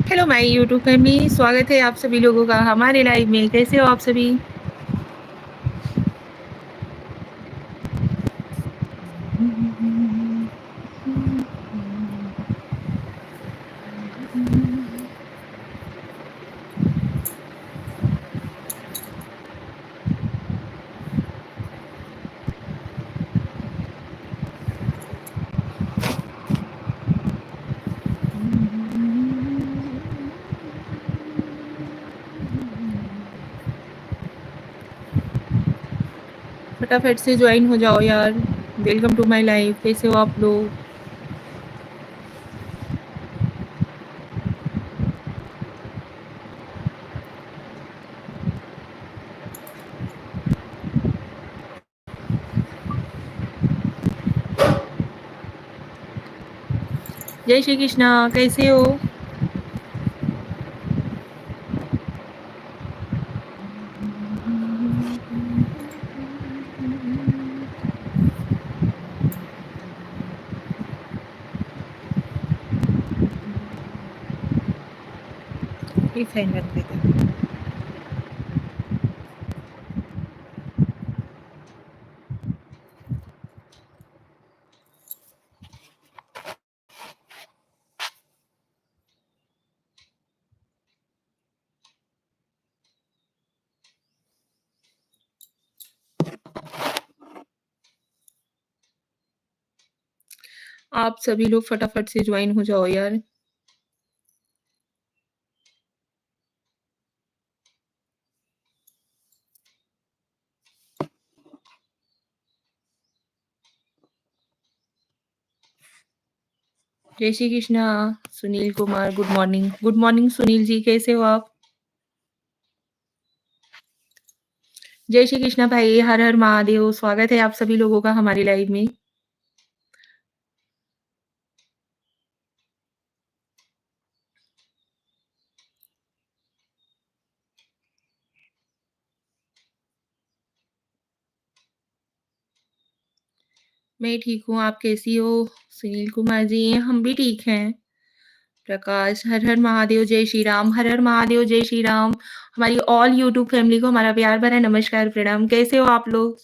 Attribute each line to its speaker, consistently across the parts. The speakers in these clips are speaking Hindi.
Speaker 1: हेलो माय यूट्यूब फैमिली, स्वागत है आप सभी लोगों का हमारे लाइव में। कैसे हो आप सभी? फटाफट से ज्वाइन हो जाओ यार। Welcome to my live. कैसे हो आप लोग? जय श्री कृष्णा। कैसे हो? ये फैन रख देते हैं। आप सभी लोग फटाफट से ज्वाइन हो जाओ यार। जय Shri Krishna. Sunil Kumar, good morning. Good morning Sunil ji, कैसे हो आप? जय श्री कृष्णा भाई, हर हर महादेव। स्वागत है आप सभी लोगों का हमारे लाइव में। मैं ठीक हूँ, आप कैसी हो? सुनील कुमार जी, हम भी ठीक हैं। प्रकाश, हर हर महादेव, जय श्री राम। हर हर महादेव, जय श्री राम। हमारी ऑल यूट्यूब फैमिली को हमारा प्यार भरा नमस्कार, प्रणाम। कैसे हो आप लोग?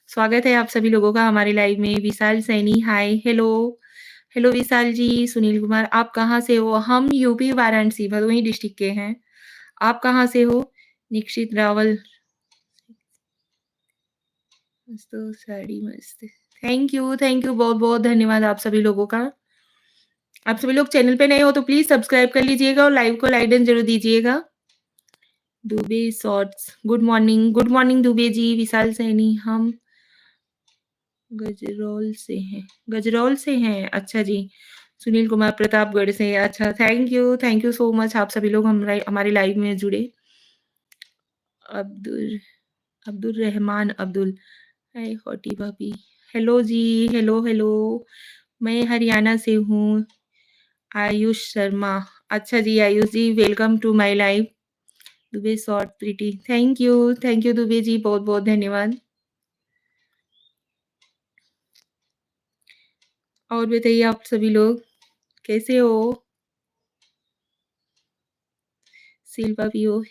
Speaker 1: स्वागत है आप सभी लोगों का हमारे लाइव में। विशाल सैनी, हाय, हेलो। हेलो विशाल जी। सुनील कुमार, आप कहाँ से हो? हम यूपी वाराणसी भदोही डिस्ट्रिक्ट के हैं। आप कहाँ से हो? निक्षित रावल, मस्त साड़ी मस्त। थैंक यू बहुत बहुत धन्यवाद आप सभी लोगों का। आप सभी लोग चैनल पे नए हो तो प्लीज सब्सक्राइब कर लीजिएगा और लाइव को लाइक डन जरूर दीजिएगा। Dubey shorts, good morning Dubey ji. Vishal Saini, हम गजरौल से हैं। गजरौल से हैं, अच्छा जी। सुनील कुमार प्रतापगढ़ से, अच्छा। थैंक यू सो मच आप सभी लोग हमारे लाइव में जुड़े। अब्दुल अब्दुल रहमान अब्दुल, हाय हॉटी भाभी। हेलो जी, हेलो हेलो। मैं हरियाणा से हूँ। आयुष शर्मा, अच्छा जी Ayush ji, welcome to my live. Dubey short pretty, thank you Dubey ji, बहुत बहुत धन्यवाद। और बताइए आप सभी लोग कैसे हो? शिल्पा भी हो?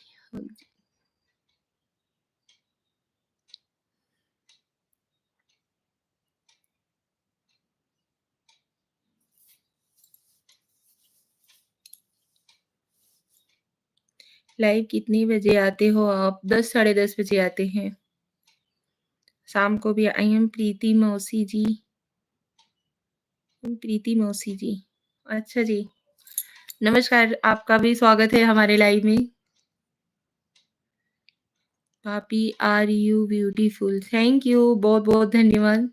Speaker 1: लाइव कितने बजे आते हो आप? 10 साढ़े 10 बजे आते हैं। शाम को भी आई एम प्रीति मौसी जी। प्रीति मौसी जी, अच्छा जी। नमस्कार, आपका भी स्वागत है हमारे लाइव में। पापी are you beautiful, thank you, बहुत बहुत धन्यवाद।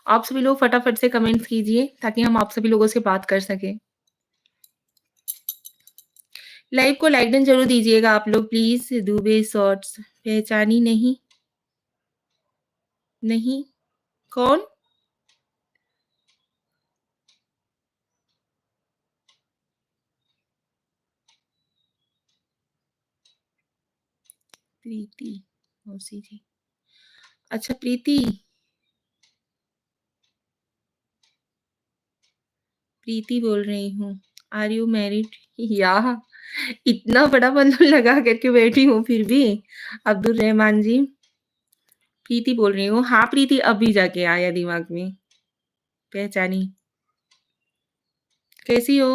Speaker 1: आप सभी लोग फटाफट से कमेंट्स कीजिए ताकि हम आप सभी लोगों से बात कर सकें। लाइव को लाइक डन जरूर दीजिएगा आप लोग प्लीज। दुबे शॉर्ट्स, पहचानी नहीं? नहीं, कौन? प्रीति मौसी जी। अच्छा प्रीति, प्रीति बोल रही हूँ। Are you married? याह! इतना बड़ा बंधन लगा कर के बैठी हूँ फिर भी। अब्दुल रहमान जी, प्रीति बोल रही हूँ। हाँ, प्रीति अभी जाके आया दिमाग में, पहचानी। कैसी हो?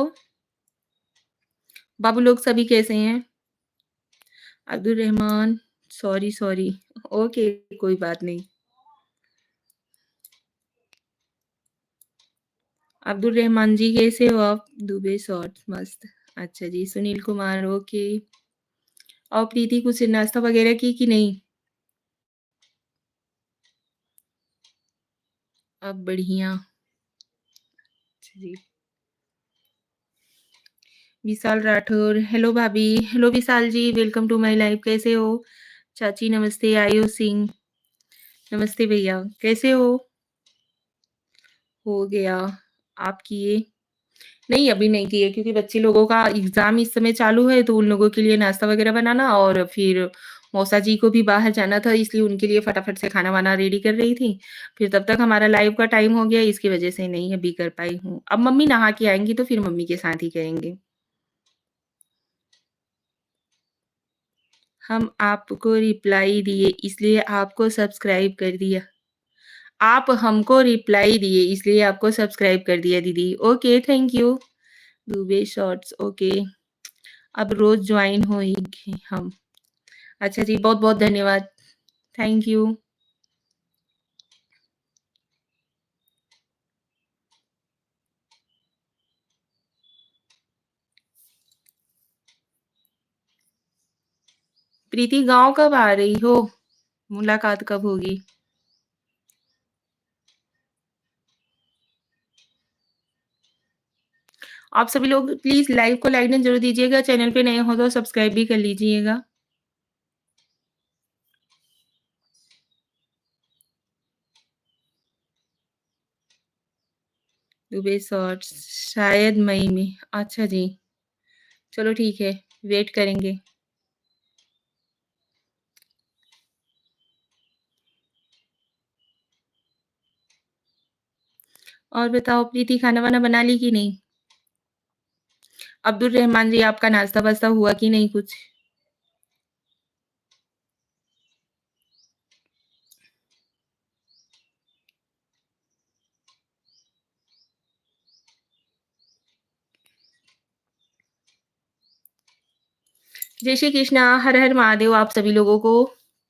Speaker 1: बाबू लोग सभी कैसे हैं? Abdul Rahman, sorry, sorry. Okay, कोई बात नहीं। अब्दुल रहमान जी कैसे हो आप? दुबे शॉर्ट्स मस्त। अच्छा जी, सुनील कुमार ओके। और प्रीति कुछ नाश्ता वगैरह की कि नहीं? अब बढ़िया। अच्छा जी। विशाल राठौर, हेलो भाभी, hello Vishal ji, welcome to my life कैसे हो? चाची नमस्ते, आयुष सिंह, नमस्ते भैया, कैसे हो? हो गया, आप किए? नहीं, अभी नहीं किए क्योंकि बच्चे लोगों का एग्ज़ाम इस समय चालू है, तो उन लोगों के लिए नाश्ता वगैरह बनाना और फिर मौसा जी को भी बाहर जाना था, इसलिए उनके लिए फटाफट से खाना-वाना रेडी कर रही थी। फिर तब तक हमारा लाइव का टाइम हो गया, इसकी वजह से नहीं अभी कर पाई हूँ। अब मम्मी नहा के आएँगी, तो फिर मम्मी के साथ ही करेंगे। हम आपको रिप्लाई दिए, इसलिए आपको सब्सक्राइब कर दिया। आप हमको रिप्लाई दिए, इसलिए आपको सब्सक्राइब कर दिया दीदी। Okay, thank you. Dubey shorts okay. अब रोज़ जॉइन होएँगे हम। अच्छा जी, बहुत-बहुत धन्यवाद। Thank you. प्रीति गाँव कब आ रही हो? मुलाकात कब होगी? आप सभी लोग प्लीज़ लाइव को लाइक ज़रूर दीजिएगा, चैनल पे नए हो तो सब्सक्राइब भी कर लीजिएगा। दुबे शॉर्ट्स शायद मई में। अच्छा जी, चलो ठीक है, वेट करेंगे। और बताओ प्रीति खाना-वाना बना ली कि नहीं? अब्दुल रहमान जी आपका नाश्ता-वास्ता हुआ कि नहीं कुछ? जय श्री कृष्णा, हर हर महादेव आप सभी लोगों को।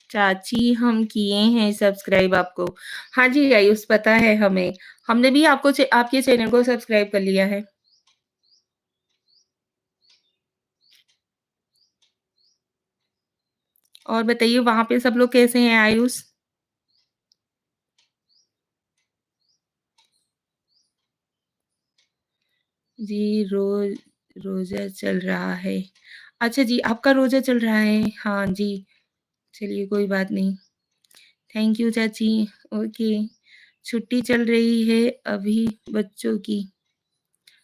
Speaker 1: चाची हम किए हैं सब्सक्राइब आपको। हाँ जी आयुष पता है हमें। हमने भी आपके चैनल को सब्सक्राइब कर लिया है। और बताइए वहाँ पे सब लोग कैसे हैं आयुष? जी, रोज़ा चल रहा है। अच्छा जी, आपका रोज़ा चल रहा है? हाँ जी, चलिए कोई बात नहीं। थैंक यू चाची, ओके। छुट्टी चल रही है अभी बच्चों की।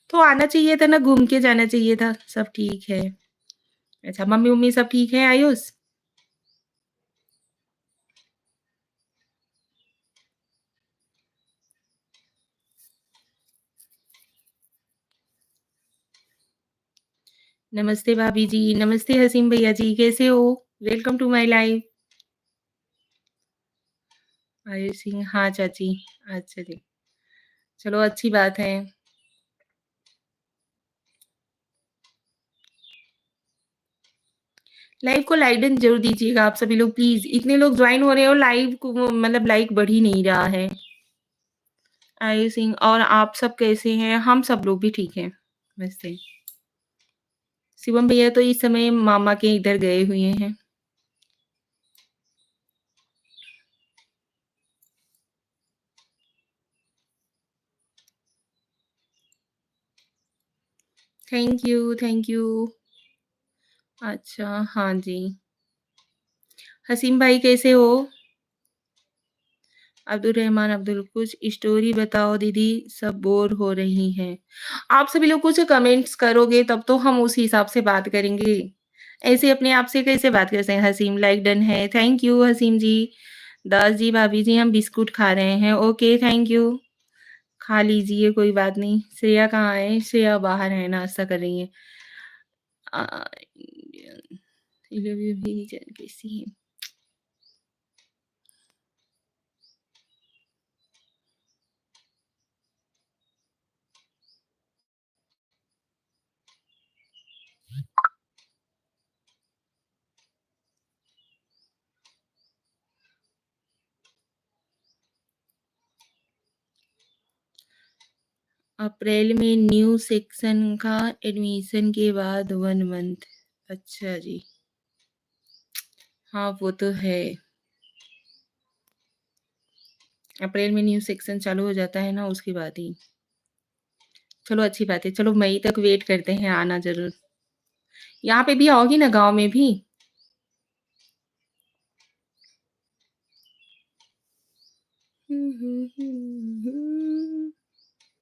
Speaker 1: तो आना चाहिए था ना, घूम के जाना चाहिए था, सब ठीक है। अच्छा, मम्मी-वम्मी सब ठीक हैं आयुष? नमस्ते भाभी जी, नमस्ते हसीम भैया जी, कैसे हो? Welcome to my life. Ayush Singh हाँ चाची, अच्छा जी, चलो अच्छी बात है। लाइव को लाइक डन ज़रूर दीजिएगा आप सभी लोग प्लीज़, इतने लोग जॉइन हो रहे हो लाइव को मतलब लाइक बढ़ ही नहीं रहा है। आयुष सिंह और आप सब कैसे हैं? हम सब लोग भी ठीक हैं, वैसे। शिवम भैया तो इस समय मामा के इधर गए हुए हैं। Thank you. अच्छा, हाँ जी। हसीम भाई कैसे हो? अब्दुल रहमान अब्दुल कुछ स्टोरी बताओ दीदी सब बोर हो रही हैं। आप सभी लोग कुछ कमेंट्स करोगे तब तो हम उस हिसाब से बात करेंगे। ऐसे अपने आप से कैसे बात कर सकते हैं? हसीम लाइक डन है। थैंक यू हसीम जी। दास जी, भाभी जी हम बिस्कुट खा रहे हैं। Okay, thank you. खा लीजिए, कोई बात नहीं। श्रेया कहाँ है? श्रेया बाहर है, नाश्ता कर रही है। अ, इंडियन रीजन कैसी है? अप्रैल में न्यू सेक्शन का एडमिशन के बाद 1 मंथ। अच्छा जी। हाँ, वो तो है। अप्रैल में न्यू सेक्शन चालू हो जाता है ना, उसके बाद ही। चलो अच्छी बात है। चलो मई तक वेट करते हैं, आना ज़रूर। यहाँ पे भी आओगी ना गाँव में भी?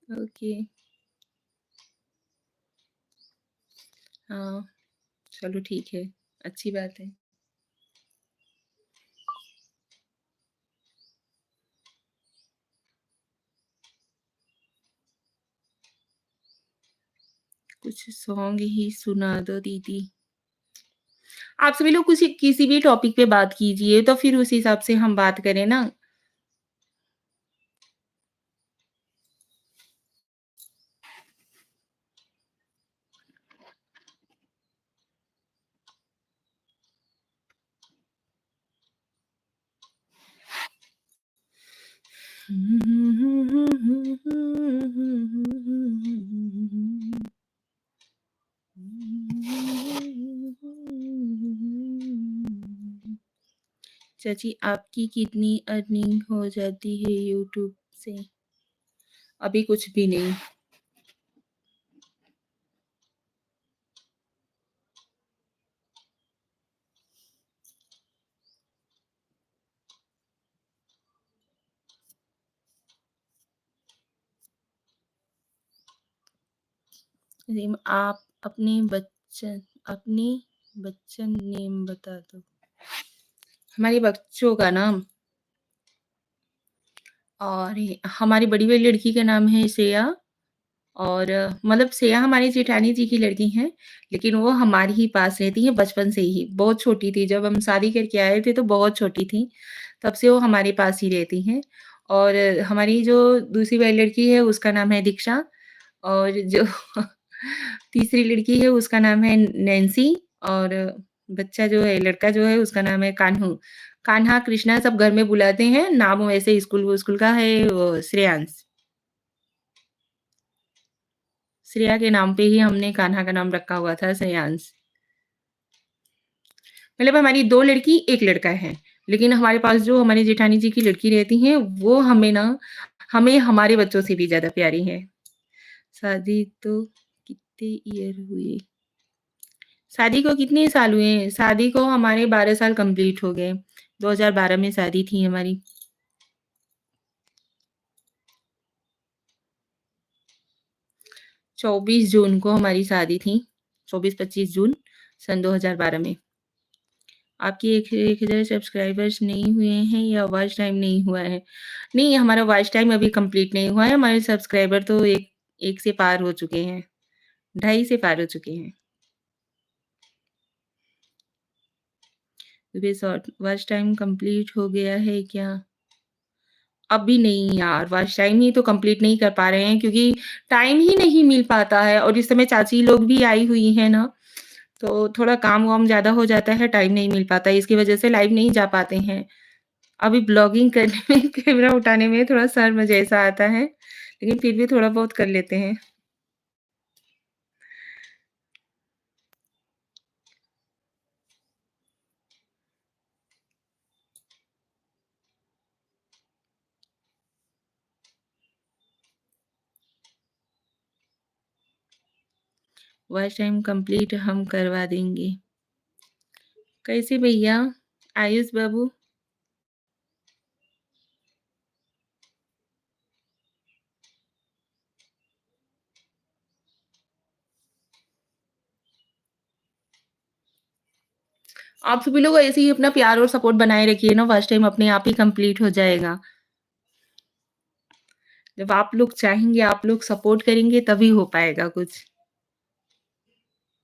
Speaker 1: ओके। हाँ, चलो ठीक है। अच्छी बात है। कुछ सॉन्ग ही सुना दो दीदी। आप सभी लोग कुछ किसी भी टॉपिक पे बात कीजिए, तो फिर उस हिसाब से हम बात करें ना। चाची आपकी कितनी अर्निंग हो जाती है यूट्यूब से? अभी कुछ भी नहीं। रिम आप अपनी बच्चन नेम बता दो। हमारे बच्चों का नाम और हमारी बड़ी वाली लड़की का नाम है श्रेया और मतलब श्रेया हमारी जेठानी जी की लड़की हैं, लेकिन वो हमारे ही पास रहती हैं बचपन से ही। बहुत छोटी थी, जब हम शादी करके आए थे तो बहुत छोटी थी, तब से वो हमारे पास ही रहती हैं। और हमारी जो दूसरी वाली लड़की है उसका नाम है दीक्षा और जो तीसरी लड़की है उसका नाम है नैन्सी और बच्चा जो है लड़का जो है उसका नाम है कान्हू। कान्हा, कृष्णा सब घर में बुलाते हैं, नाम वैसे स्कूल का है वो श्रेयांश। श्रेया के नाम पे ही हमने कान्हा का नाम रखा हुआ था श्रेयांश। मतलब हमारी 2 लड़की, 1 लड़का है। लेकिन हमारे पास जो हमारी जेठानी जी की लड़की रहती हैं, वो हमें हमारे बच्चों से भी ज़्यादा प्यारी हैं। शादी तो कितने ईयर हुए? शादी को कितने साल हुए हैं? शादी को हमारे 12 साल कंप्लीट हो गए। 2012 में शादी थी हमारी। 24 जून को हमारी शादी थी। 24-25 जून सन 2012 में। आपके 1000 सब्सक्राइबर्स नहीं हुए हैं या वॉच टाइम नहीं हुआ है? नहीं, हमारा वॉच टाइम अभी कंप्लीट नहीं हुआ है। हमारे सब्सक्राइबर तो 1 से पार हो चुके हैं। 2.5 से पार हो चुके हैं। वे शॉर्ट वॉच टाइम कंप्लीट हो गया है क्या? अभी नहीं यार, वॉच टाइम ही तो कंप्लीट नहीं कर पा रहे हैं क्योंकि टाइम ही नहीं मिल पाता है और इस समय चाची लोग भी आई हुई हैं ना, तो थोड़ा काम-वाम ज़्यादा हो जाता है, टाइम नहीं मिल पाता है। इसकी वजह से लाइव नहीं जा पाते हैं। अभी ब्लॉगिंग करने में कैमरा उठाने में थोड़ा शर्म जैसा आता है, लेकिन फिर भी थोड़ा बहुत कर लेते हैं। वॉच टाइम कंप्लीट हम करवा देंगे। कैसे भैया? आयुष बाबू? आप सभी लोग ऐसे ही अपना प्यार और सपोर्ट बनाए रखिए ना, फर्स्ट टाइम अपने आप ही कंप्लीट हो जाएगा। जब आप लोग चाहेंगे, आप लोग सपोर्ट करेंगे तभी हो पाएगा कुछ।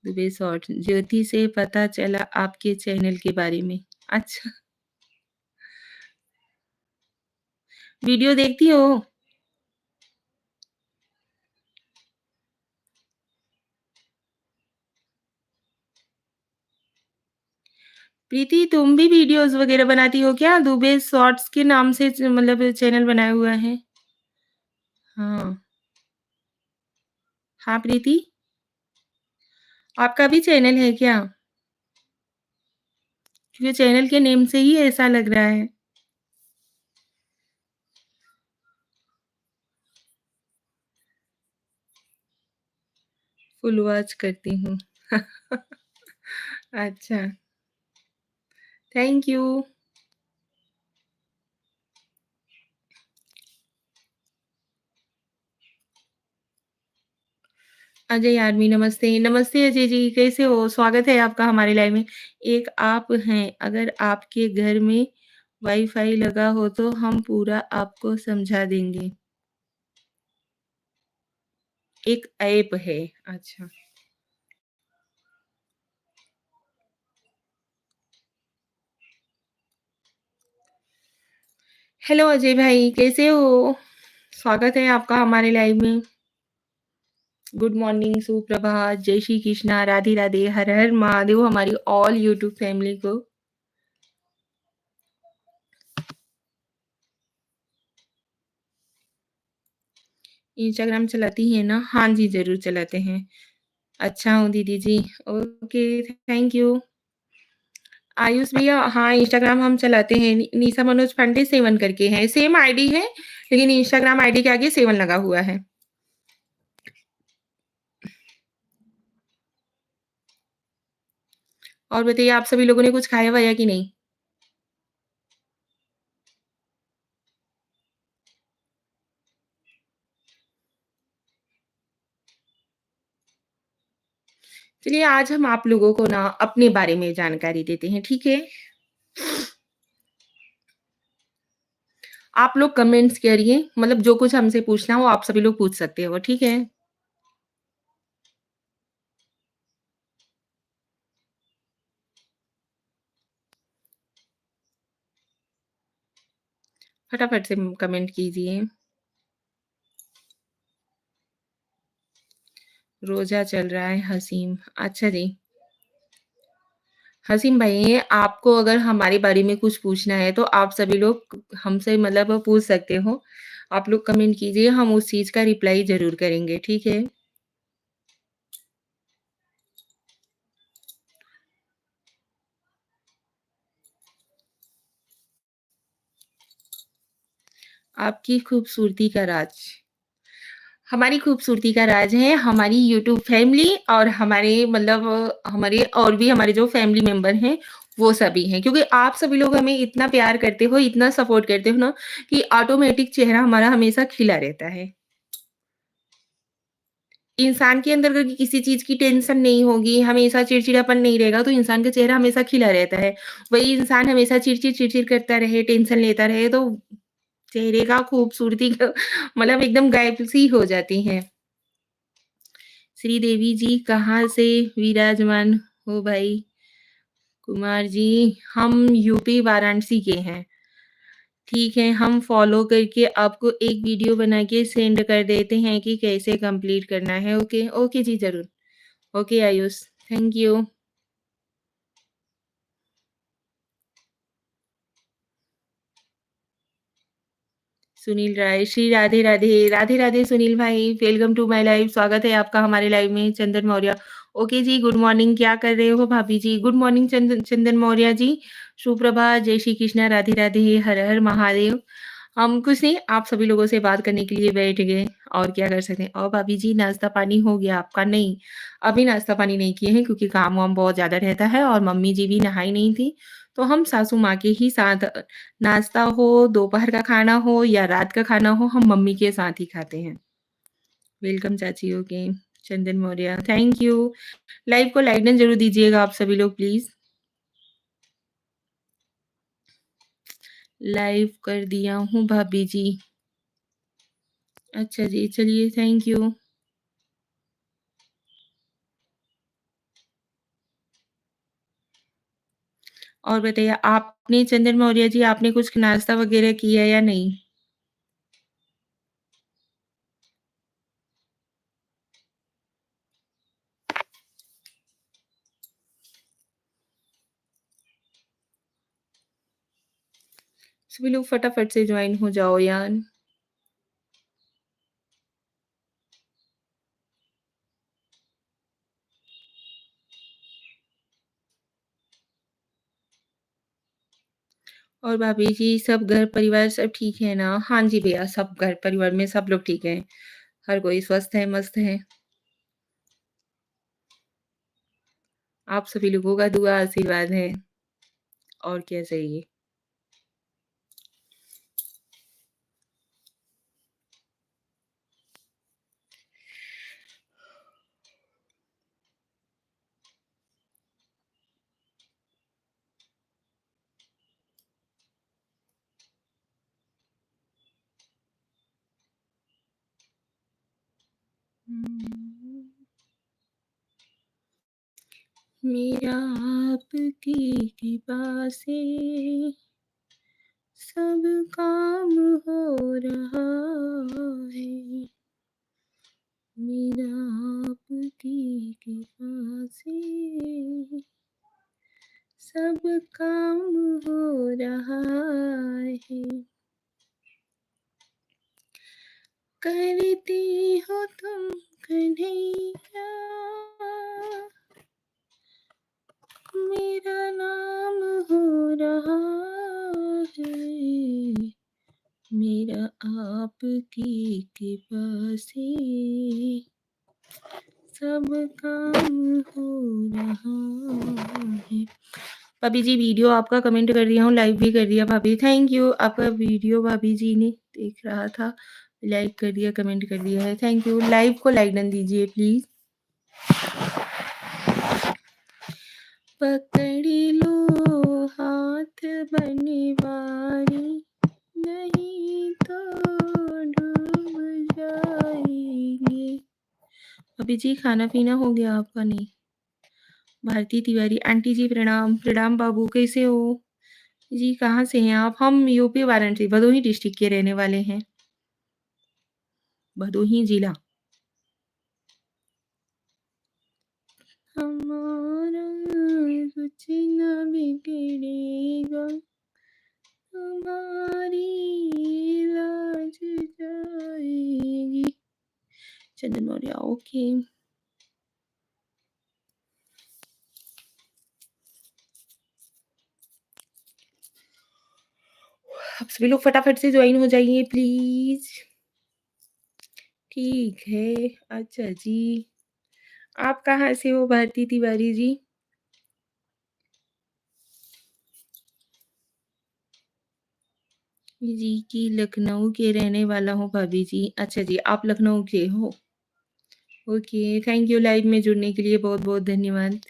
Speaker 1: दुबे शॉर्ट ज्योति से पता चला आपके चैनल के बारे में। अच्छा, वीडियो देखती हो? प्रीति तुम भी वीडियोज़ वग़ैरह बनाती हो क्या? दुबे शॉर्ट्स के नाम से मतलब चैनल बनाया हुआ है? हाँ। हाँ, प्रीति? आपका भी चैनल है क्या? क्योंकि चैनल के नेम से ही ऐसा लग रहा है। फुल वॉच करती हूँ। अच्छा, थैंक यू। अजय आर्मी नमस्ते। नमस्ते अजय जी, कैसे हो? स्वागत है आपका हमारे लाइव में। एक आप हैं, अगर आपके घर में वाई-फाई लगा हो तो हम पूरा आपको समझा देंगे। एक ऐप है। अच्छा। हेलो अजय भाई, कैसे हो? स्वागत है आपका हमारे लाइव में। गुड मॉर्निंग, सुप्रभात, जय श्री कृष्णा, राधे राधे, हर हर महादेव हमारी ऑल यूट्यूब फैमिली को। इंस्टाग्राम चलाती हैं ना? हाँ जी, ज़रूर चलाते हैं। अच्छा हूँ दीदी जी। Okay, thank you. आयुष भैया हाँ, इंस्टाग्राम हम चलाते हैं। निशा मनोज पांडे 7 करके है। सेम आईडी है, लेकिन इंस्टाग्राम आईडी के आगे 7 लगा हुआ है। और बताइए आप सभी लोगों ने कुछ खाया-वाया कि नहीं? चलिए आज हम आप लोगों को ना अपने बारे में जानकारी देते हैं, ठीक है? आप लोग कमेंट्स करिए, मतलब जो कुछ हमसे पूछना हो आप सभी लोग पूछ सकते हो, ठीक है? फटाफट से कमेंट कीजिए। रोज़ा चल रहा है हसीम। अच्छा जी। हसीम भाई आपको अगर हमारे बारे में कुछ पूछना है तो आप सभी लोग हमसे मतलब पूछ सकते हो। आप लोग कमेंट कीजिए, हम उस चीज़ का रिप्लाई ज़रूर करेंगे, ठीक है? आपकी खूबसूरती का राज। हमारी खूबसूरती का राज है हमारी यूट्यूब फैमिली और हमारे मतलब हमारे और भी हमारे जो फैमिली मेंबर हैं, वो सभी हैं। क्योंकि आप सभी लोग हमें इतना प्यार करते हो, इतना सपोर्ट करते हो ना कि ऑटोमैटिक चेहरा हमारा हमेशा खिला रहता है। इंसान के अंदर अगर किसी चीज़ की टेंशन नहीं होगी, हमेशा चिड़चिड़ापन नहीं रहेगा, तो इंसान का चेहरा हमेशा खिला रहता है। वही इंसान हमेशा चिड़चिड़ करता रहे, टेंशन लेता रहे, तो चेहरे का खूबसूरती क मतलब एकदम गायब-सी हो जाती है। श्रीदेवी जी कहाँ से विराजमान हो भाई? कुमार जी, हम यूपी वाराणसी के हैं। ठीक है, हम फ़ॉलो करके आपको एक वीडियो बना के सेंड कर देते हैं कि कैसे कंप्लीट करना है, ओके? ओके जी, ज़रूर। Okay Ayush, thank you. Sunil Rai, Shri Radhe Radhe, Radhe Radhe Sunil भाई, वेलकम टू माय लाइव स्वागत है आपका हमारे लाइव में, चंदन मौर्य। ओके जी, गुड मॉर्निंग, क्या कर रहे हो भाभी जी? गुड मॉर्निंग चंदन मौर्य जी, सुप्रभात, जय श्री कृष्णा, राधे राधे, हर हर महादेव। हम कुछ नहीं, आप सभी लोगों से बात करने के लिए बैठ गए और क्या कर सकते हैं। और भाभी जी नाश्ता पानी हो गया आपका? नहीं, अभी नाश्ता पानी नहीं किए हैं क्योंकि काम-वाम बहुत ज़्यादा रहता है और मम्मी जी भी नहाई नहीं थी, तो हम सासू माँ के ही साथ नाश्ता हो, दोपहर का खाना हो या रात का खाना हो, हम मम्मी के साथ ही खाते हैं। वेलकम चाची, okay. Chandan Maurya, thank you. Live को लाइक डन ज़रूर दीजिएगा आप सभी लोग प्लीज़। लाइव कर दिया हूँ भाभी जी। अच्छा जी, चलिए थैंक यू। और बताइए आपने चंदन मौर्य जी आपने कुछ नाश्ता वग़ैरह किया या नहीं? सभी लोग फटाफट से जॉइन हो जाओ यार। और भाभी जी सब घर परिवार सब ठीक है ना? हाँ जी भैया, सब घर परिवार में सब लोग ठीक हैं। हर कोई स्वस्थ है, मस्त है। आप सभी लोगों का दुआ आशीर्वाद है। और क्या चाहिए? मेरा आपकी कृपा से सब काम हो रहा है। मेरा आपकी कृपा से सब काम हो रहा है। करती हो तुम कन्हैया, मेरा नाम हो रहा है। मेरा आपकी कृपा से सब काम हो रहा है। भाभी जी वीडियो आपका कमेंट कर दिया हूँ, लाइक भी कर दिया भाभी, थैंक यू। आपका वीडियो भाभी जी ने देख रहा था, लाइक कर दिया, कमेंट कर दिया है, थैंक यू। लाइव को लाइक डन दीजिए प्लीज। पकड़ी लो हाथ बनवारी, नहीं तो डूब जाएंगे। अभी जी खाना पीना हो गया आपका? नहीं। भारती तिवारी आंटी जी प्रणाम। प्रणाम बाबू, कैसे हो जी? कहाँ से हैं आप? हम यूपी वाराणसी भदोही डिस्ट्रिक्ट के रहने वाले हैं। भदोही जिला। हमारा कुछ न बिगड़ेगा, हमारी लाज जाएगी। चंदन मौर्य ओके। आप सभी लोग फटाफट से ज्वाइन हो जाइए प्लीज। ठीक है। अच्छा जी, आप कहाँ से हो भारती तिवारी जी? जी की लखनऊ के रहने वाला हूँ भाभी जी। अच्छा जी, आप लखनऊ के हो? ओके, थैंक यू लाइव में जुड़ने के लिए बहुत बहुत धन्यवाद।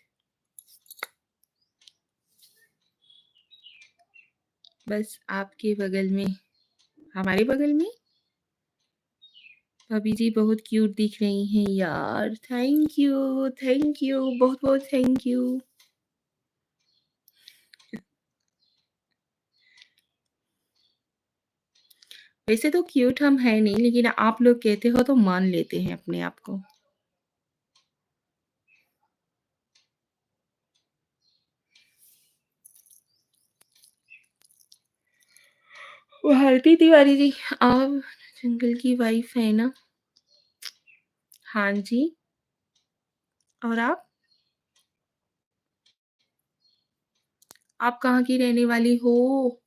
Speaker 1: बस आपके बगल में, हमारे बगल में भाभी जी बहुत क्यूट दिख रही हैं यार। थैंक यू बहुत बहुत थैंक यू। वैसे तो क्यूट हम है नहीं, लेकिन आप लोग कहते हो तो मान लेते हैं अपने आप को। भारती तिवारी जी, आप जंगल की वाइफ है ना? हाँ जी। और आप कहाँ की रहने वाली हो?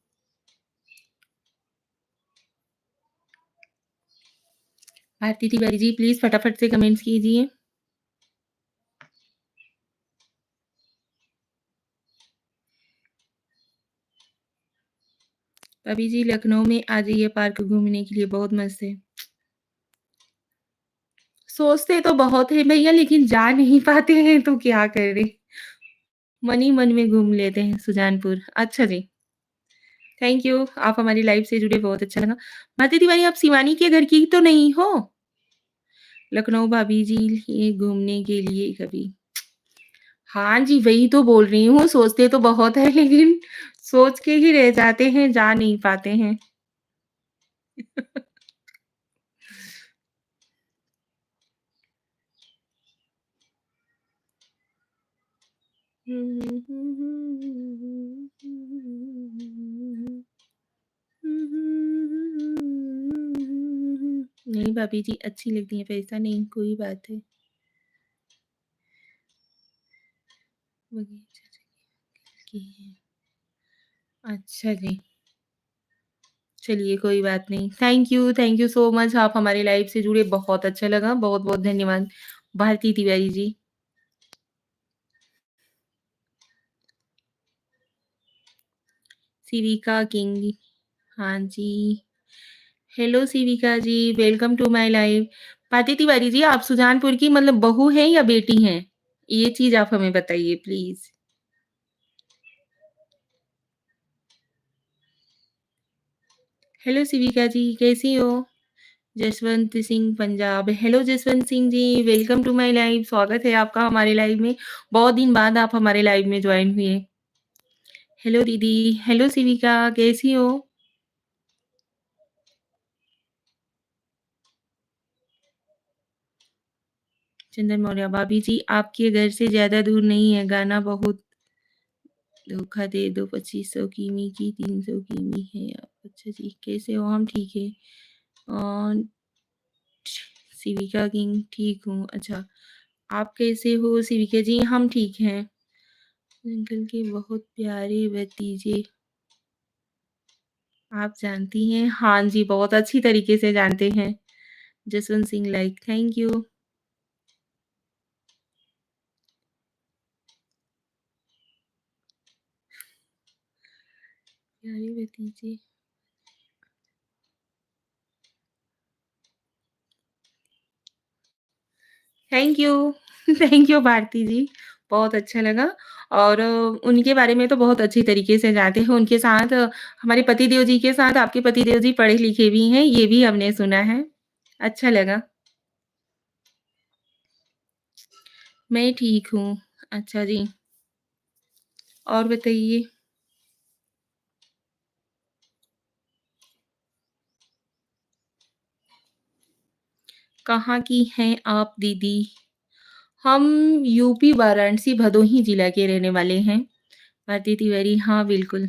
Speaker 1: भारती तिवारी जी प्लीज फटाफट से कमेंट्स कीजिए। अभी जी लखनऊ में आ जाइए पार्क घूमने के लिए, बहुत मस्त है। सोचते तो बहुत है भैया, लेकिन जा नहीं पाते हैं तो क्या करें। मन ही मन में घूम लेते हैं सुजानपुर। अच्छा जी, थैंक यू। आप हमारी लाइफ़ से जुड़े बहुत अच्छा लगा। भारती तिवारी आप शिवानी के घर की तो नहीं हो? लखनऊ भाभी जी लिए घूमने के लिए कभी? हाँ जी, वही तो बोल रही हूँ, सोचते तो बहुत हैं लेकिन सोच के ही रह जाते हैं, जा नहीं पाते हैं। नहीं भाभी जी अच्छी लगती हैं, पर ऐसा नहीं कोई बात है। बगीचा की है। अच्छा जी, चलिए कोई बात नहीं। थैंक यू सो मच आप हमारी लाइफ़ से जुड़े बहुत अच्छा लगा। बहुत-बहुत धन्यवाद। भारती तिवारी जी। सिविका किंग हाँ जी। Hello Sivika ji, welcome to my life. Bharti Tiwari ji आप सुजानपुर की मतलब बहू हैं या बेटी हैं? ये चीज़ आप हमें बताइए प्लीज़। हेलो सिविका जी कैसी हो? Jaswant Singh Punjab. Hello Jaswant Singh ji, welcome to my live. स्वागत है आपका हमारे लाइव में। बहुत दिन बाद आप हमारे लाइव में जॉइन हुए। हेलो दीदी, हेलो सिविका कैसी हो? चंदन मौर्य भाभी जी आपके घर से ज़्यादा दूर नहीं है, गाना बहुत धोखा दे दो 2500 किमी की 300 किमी है आप। अच्छा जी, कैसे हो? हम ठीक है। और सिविका किंग ठीक हूँ। अच्छा, आप कैसे हो सिविका जी? हम ठीक हैं। अंकल के बहुत प्यारे भतीजे आप जानती हैं? हाँ जी, बहुत अच्छी तरीके से जानते हैं। Jaswant Singh like thank you. प्यारे भतीजे thank you, thank you Bharti ji, बहुत अच्छा लगा और उनके बारे में तो बहुत अच्छी तरीके से जानते हैं। उनके साथ हमारे पतिदेव जी के साथ आपके पतिदेव जी पढ़े-लिखे भी हैं, ये भी हमने सुना है। अच्छा लगा। मैं ठीक हूँ। अच्छा जी, और बताइए? कहाँ की हैं आप दीदी? हम यूपी वाराणसी भदोही जिला के रहने वाले हैं। भारती तिवारी हाँ, बिल्कुल।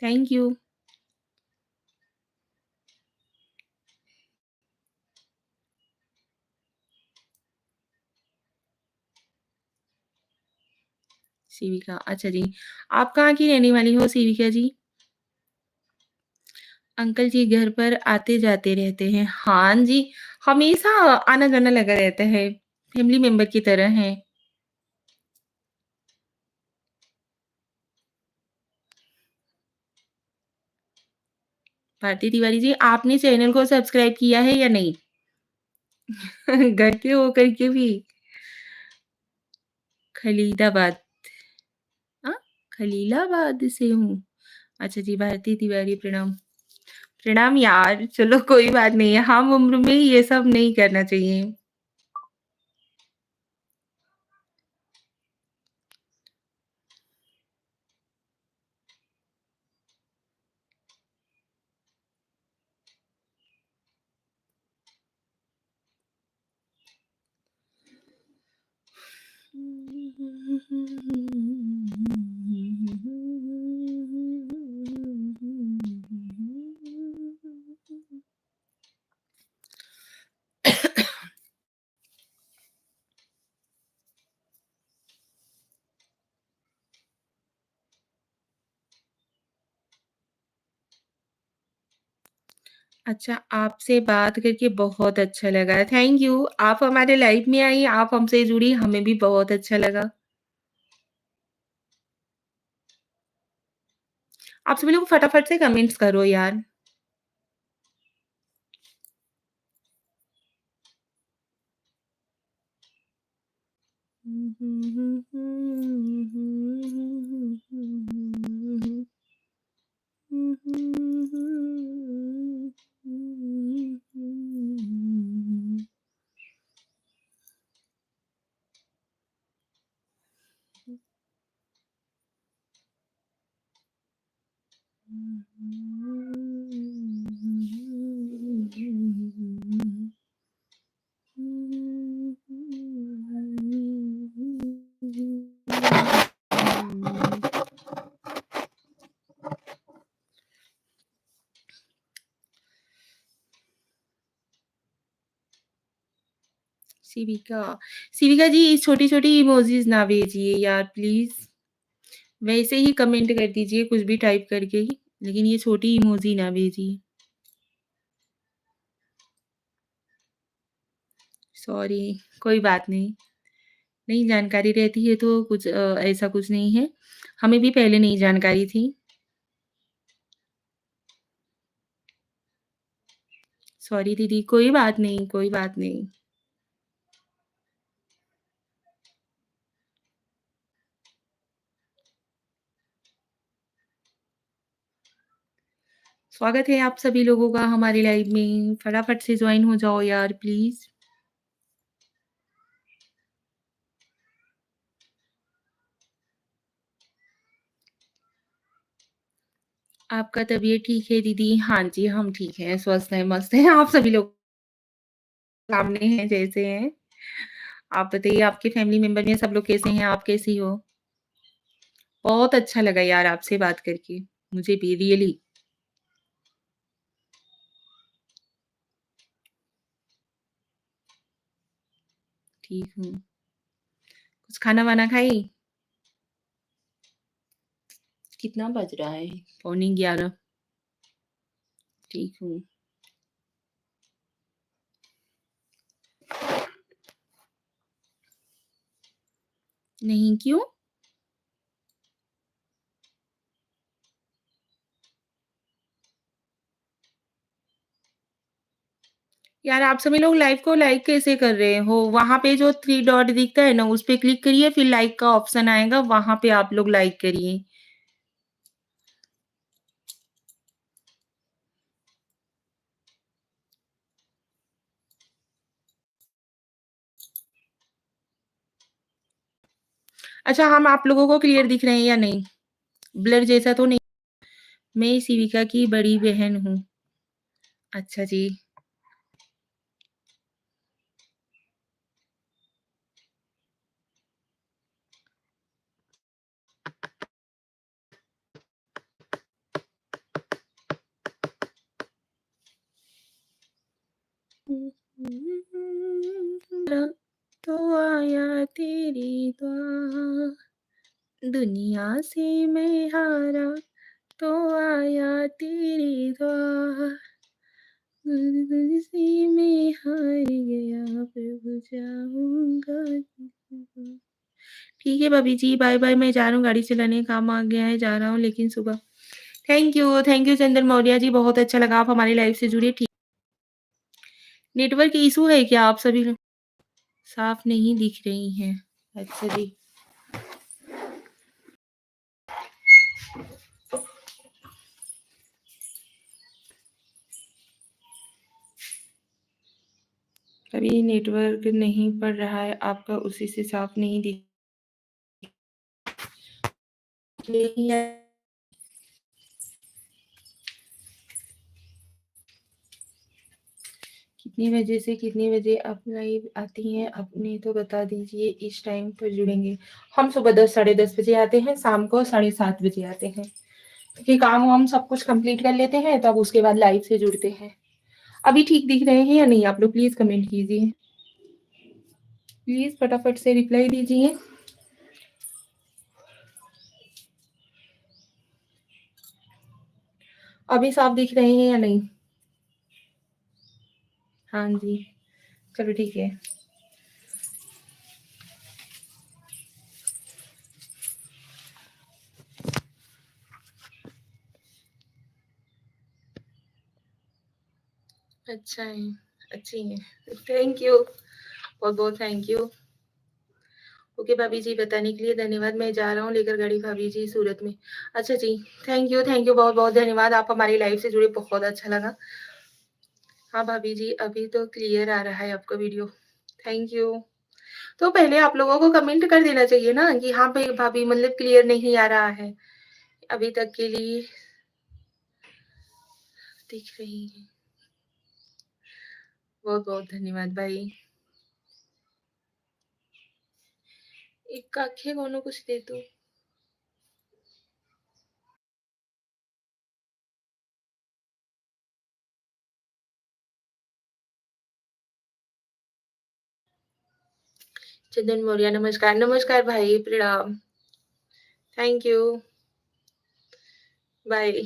Speaker 1: Thank you. सेविका, अच्छा जी। आप कहाँ की रहने वाली हो सेविका जी? अंकल जी घर पर आते-जाते रहते हैं। हाँ जी, हमेशा आना-जाना लगा रहता है। फैमिली मेंबर की तरह हैं। भारती तिवारी जी, आपने चैनल को सब्सक्राइब किया है या नहीं? घर के होकर के भी? खलीलाबाद हाँ? खलीलाबाद से हूँ। अच्छा जी, भारती तिवारी प्रणाम। प्रणाम यार, चलो कोई बात नहीं है। हम उम्र में ये सब नहीं करना चाहिए। अच्छा, आपसे बात करके बहुत अच्छा लगा। Thank you. आप हमारे लाइफ में आई, आप हमसे जुड़ी, हमें भी बहुत अच्छा लगा। आप सभी लोग फटाफट से कमेंट्स करो यार। शिविका, शिविका जी छोटी-छोटी इमोजीज़ ना भेजिए यार प्लीज़। वैसे ही कमेंट कर दीजिए कुछ भी टाइप करके ही, लेकिन ये छोटी इमोजी ना भेजिए। सॉरी, कोई बात नहीं। नहीं जानकारी रहती है तो कुछ ऐसा कुछ नहीं है। हमें भी पहले नहीं जानकारी थी। सॉरी दीदी, कोई बात नहीं, कोई बात नहीं। स्वागत है आप सभी लोगों का हमारे लाइव में। फटाफट से जॉइन हो जाओ यार प्लीज़। आपका तबीयत ठीक है दीदी? हाँ जी, हम ठीक हैं, स्वस्थ हैं, मस्त हैं। आप सभी लोग सामने हैं, जैसे हैं। आप बताइए आपके फैमिली मेंबर में सब लोग कैसे हैं? आप कैसी हो? बहुत अच्छा लगा यार आपसे बात करके, मुझे भी रियली। ठीक हूँ। कुछ खाना-वाना खाई? कितना बज रहा है? पौने 11। ठीक हूँ। नहीं, क्यों? यार आप सभी लोग लाइव को लाइक कैसे कर रहे हो? वहाँ पे जो 3 डॉट दिखता है ना, उस पे क्लिक करिए, फिर लाइक का ऑप्शन आएगा, वहाँ पे आप लोग लाइक करिए। अच्छा, हम आप लोगों को क्लियर दिख रहे हैं या नहीं? ब्लर जैसा तो नहीं? मैं शिविका की बड़ी बहन हूँ। अच्छा जी। तो आया तेरी दुआ, दुनिया से मैं हारा तो आया तेरी दुआ, तुझसे मैं हार गया प्रभु जाऊंगा किस। ठीक है भाभी जी, बाय बाय। मैं जा रहा हूँ, गाड़ी चलाने का काम आ गया है, जा रहा हूँ लेकिन सुबह। थैंक यू चंदन मौर्य जी, बहुत अच्छा लगा आप हमारी लाइफ से जुड़े। ठीक, नेटवर्क इशू है क्या आप सभी लोग? साफ नहीं दिख रही हैं। अच्छा जी। कभी नेटवर्क नहीं पड़ रहा है आपका, उसी से साफ नहीं दिख रही है। कितनी बजे से कितनी बजे आप लाइव आती हैं अपने तो बता दीजिए, इस टाइम पर जुड़ेंगे। हम सुबह 10 साढ़े 10 बजे आते हैं, शाम को 7:30 बजे आते हैं, क्योंकि काम वाम सब कुछ कंप्लीट कर लेते हैं, तब उसके बाद लाइव से जुड़ते हैं। अभी ठीक दिख रहे हैं या नहीं? आप लोग प्लीज कमेंट कीजिए, प्लीज फटाफट से रिप्लाई दीजिए। अभी साफ दिख रहे हैं या नहीं? हाँ जी, चलो ठीक है। अच्छा है, अच्छी है। थैंक यू, बहुत-बहुत थैंक यू। ओके भाभी जी, बताने के लिए धन्यवाद। मैं जा रहा हूँ लेकर गाड़ी भाभी जी सूरत में। अच्छा जी, थैंक यू बहुत-बहुत धन्यवाद। आप हमारी लाइफ से जुड़े, बहुत अच्छा लगा। हाँ भाभी जी, अभी तो क्लियर आ रहा है आपका वीडियो। Thank you. तो पहले आप लोगों को कमेंट कर देना चाहिए ना कि हाँ भाई भाभी मतलब क्लियर नहीं आ रहा है। अभी तक के लिए दिख रही है। बहुत-बहुत धन्यवाद भाई। एक काखे कोनो कुछ दे दो। चंदन मौर्य नमस्कार, नमस्कार भाई प्रणाम। Thank you, bye.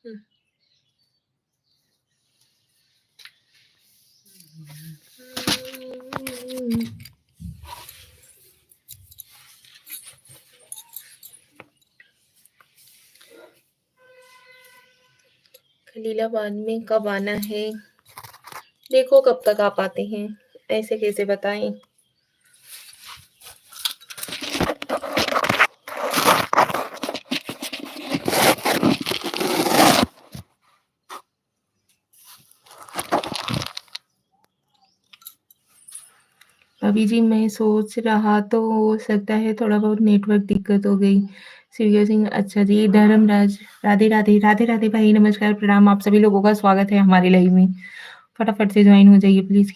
Speaker 1: हुँ। खलीलाबाद में कब आना है? देखो कब तक आ पाते हैं, ऐसे कैसे बताएँ? अभी जी मैं सोच रहा तो हो सकता है थोड़ा बहुत नेटवर्क दिक्कत हो गई। सूर्य सिंह अच्छा जी, धर्मराज, राधे-राधे, राधे-राधे भाई नमस्कार, प्रणाम आप सभी लोगों का स्वागत है हमारे लाइव में। फटाफट से जॉइन हो जाइए प्लीज़।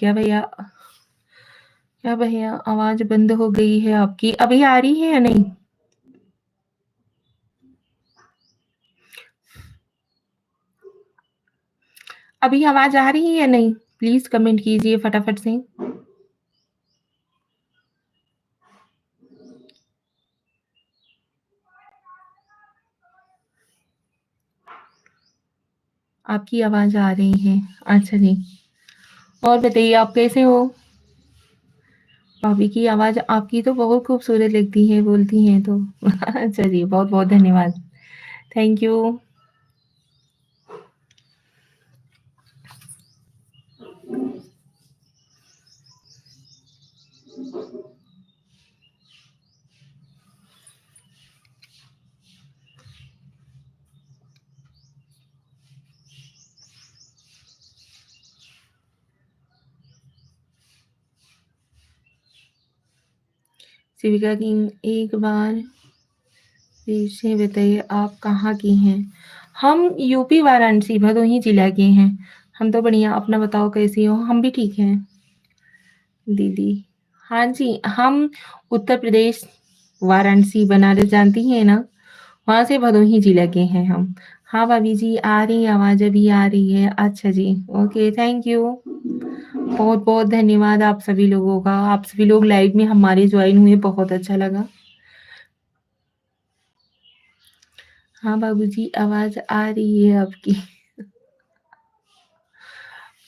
Speaker 1: क्या भैया आवाज़ बंद हो गई है आपकी, अभी आ रही है या नहीं? अभी आवाज़ आ रही है या नहीं? प्लीज़ कमेंट कीजिए फटाफट से। आपकी आवाज़ आ रही है। अच्छा जी। और बताइए आप कैसे हो? भाभी की आवाज़ आपकी तो बहुत खूबसूरत लगती है, बोलती हैं तो। अच्छा जी, बहुत-बहुत धन्यवाद। Thank you. शिविका किंग एक बार फिर से बताइए आप कहाँ की हैं? हम यूपी वाराणसी भदोही जिला के हैं। हम तो बढ़िया, अपना बताओ कैसी हो? हम भी ठीक हैं। दीदी, हाँ जी, हम उत्तर प्रदेश वाराणसी बनारस जानती हैं ना? वहाँ से भदोही जिला के हैं हम। हाँ, भाभी जी आ रही है आवाज़ अभी आ रही है। अच्छा जी, ओके थैंक यू। बहुत-बहुत धन्यवाद आप सभी लोगों का। आप सभी लोग लाइव में हमारे जॉइन हुए बहुत अच्छा लगा। हाँ, बाबूजी आवाज़ आ रही है आपकी।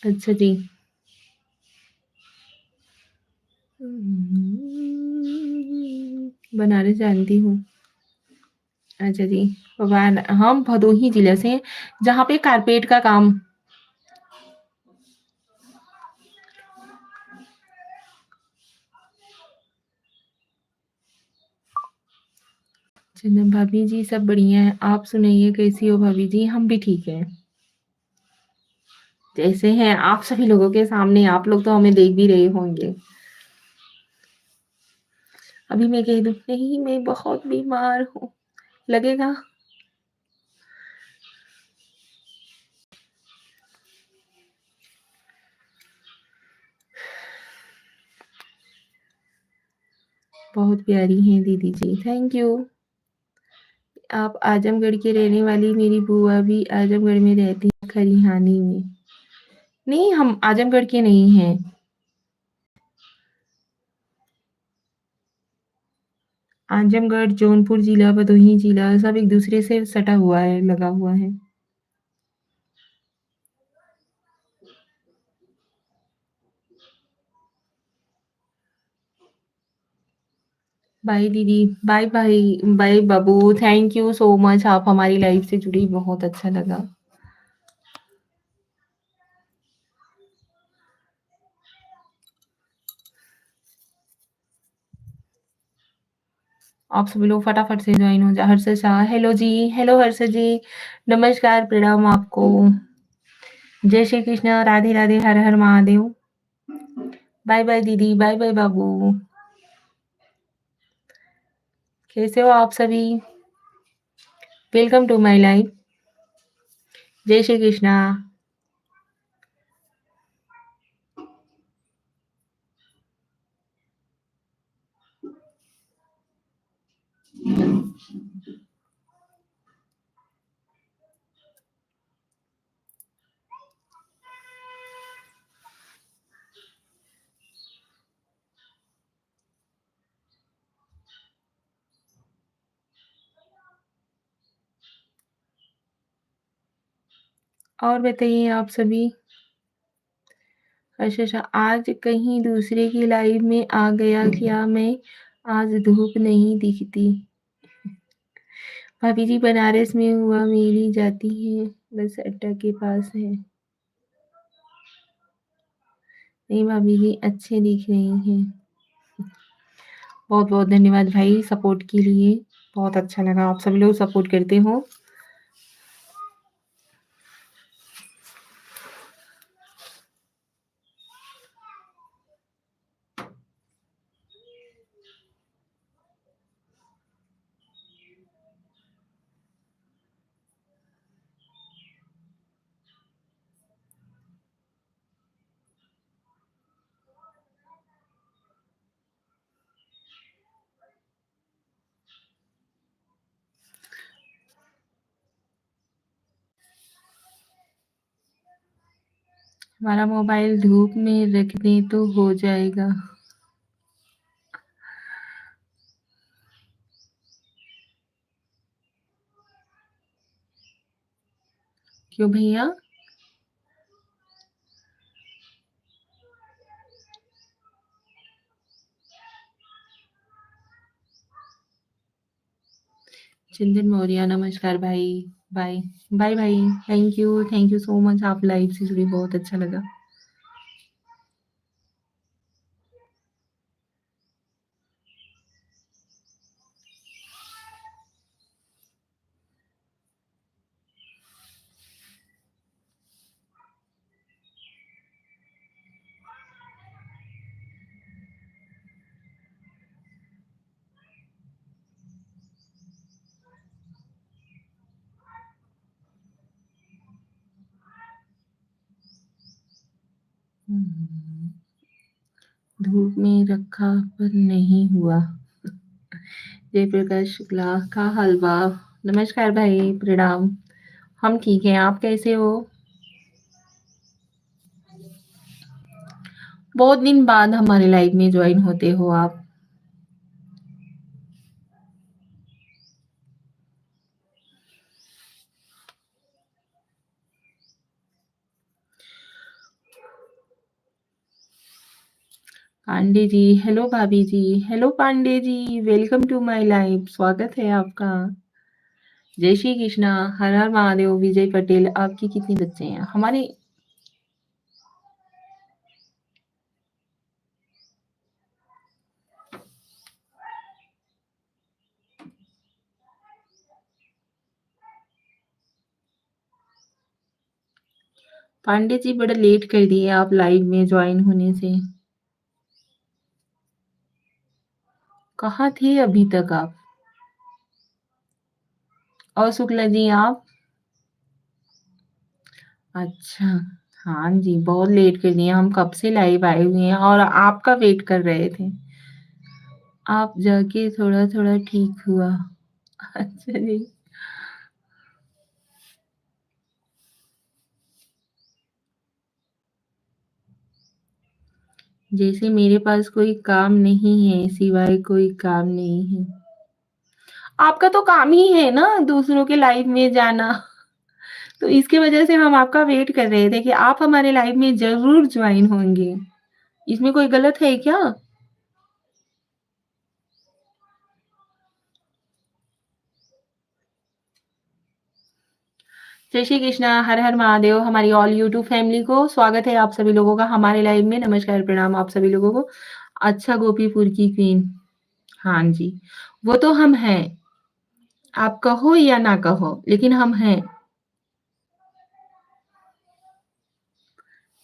Speaker 1: अच्छा जी। बनारस जानती हूँ। अच्छा जी, हम भदोही जिले से जहाँ पे कारपेट का काम चंदन भाभी जी सब बढ़िया है। आप सुनाइए कैसी हो भाभी जी? हम भी ठीक हैं। जैसे हैं आप सभी लोगों के सामने आप लोग तो हमें देख भी रहे होंगे। अभी मैं कह दूँ नहीं मैं बहुत बीमार हूँ, लगेगा? बहुत प्यारी हैं दीदी जी, थैंक यू। आप आजमगढ़ की रहने वाली मेरी बुआ भी आजमगढ़ में रहती हैं खरिहानी में। नहीं, हम आजमगढ़ के नहीं हैं। आजमगढ़, जौनपुर जिला, भदोही जिला सब एक दूसरे से सटा हुआ है, लगा हुआ है। बाय दीदी, बाय भाई, बाय बाबू, थैंक यू सो मच आप हमारी लाइफ से जुड़ी बहुत अच्छा लगा। आप सभी लोग फटाफट से जॉइन हो जाओ। हर्षद शाह, हेलो जी, हेलो हर्षद जी, नमस्कार, प्रणाम आपको। जय श्री कृष्ण, राधे राधे, हर हर महादेव। बाय बाय दीदी, बाय बाय बाबू। कैसे हो आप सभी? Welcome to my life. जय श्री कृष्णा। और बताइए आप सभी? अच्छा, अच्छा, आज कहीं दूसरे की लाइफ़ में आ गया क्या मैं? आज धूप नहीं दिखती। भाभी जी बनारस में हुआ मेरी जाती है, बस अड्डा के पास है। नहीं भाभी जी अच्छे दिख रही हैं। बहुत-बहुत धन्यवाद भाई सपोर्ट के लिए। बहुत अच्छा लगा आप सभी लोग सपोर्ट करते हो। हमारा मोबाइल धूप में रख दें तो हो जाएगा। क्यों भैया? चंदन मौर्य नमस्कार भाई। बाय। बाय भाई। थैंक यू सो मच आप लाइव से जुड़ी बहुत अच्छा लगा। हम्म, धूप में रखा पर नहीं हुआ। जयप्रकाश शुक्ला का हलवा। नमस्कार भाई प्रणाम। हम ठीक हैं आप कैसे हो? बहुत दिन बाद हमारे लाइव में ज्वाइन होते हो आप। पांडे जी हेलो भाभी जी। Hello Pandey ji welcome to my live स्वागत है आपका। जय श्री कृष्णा। हर हर महादेव। विजय पटेल आपके कितने बच्चे हैं? हमारे पांडे जी बड़ा लेट कर दिए आप लाइव में ज्वाइन होने से। कहाँ थे अभी तक आप? और शुक्ला जी आप? अच्छा। हाँ जी बहुत लेट कर दिए हम कब से लाइव आए हुए हैं और आपका वेट कर रहे थे। आप जाके थोड़ा-थोड़ा ठीक हुआ। अच्छा जी। जैसे मेरे पास कोई काम नहीं है, सिवाय कोई काम नहीं है। आपका तो काम ही है ना दूसरों के लाइव में जाना। तो इसकी वजह से हम आपका वेट कर रहे थे कि आप हमारे लाइव में ज़रूर जॉइन होंगे। इसमें कोई गलत है क्या? जय श्री कृष्णा, हर हर महादेव हमारी ऑल यूट्यूब फैमिली को स्वागत है आप सभी लोगों का हमारे लाइव में। नमस्कार प्रणाम आप सभी लोगों को। अच्छा गोपीपुर की क्वीन। हाँ जी, वो तो हम हैं। आप कहो या ना कहो, लेकिन हम हैं।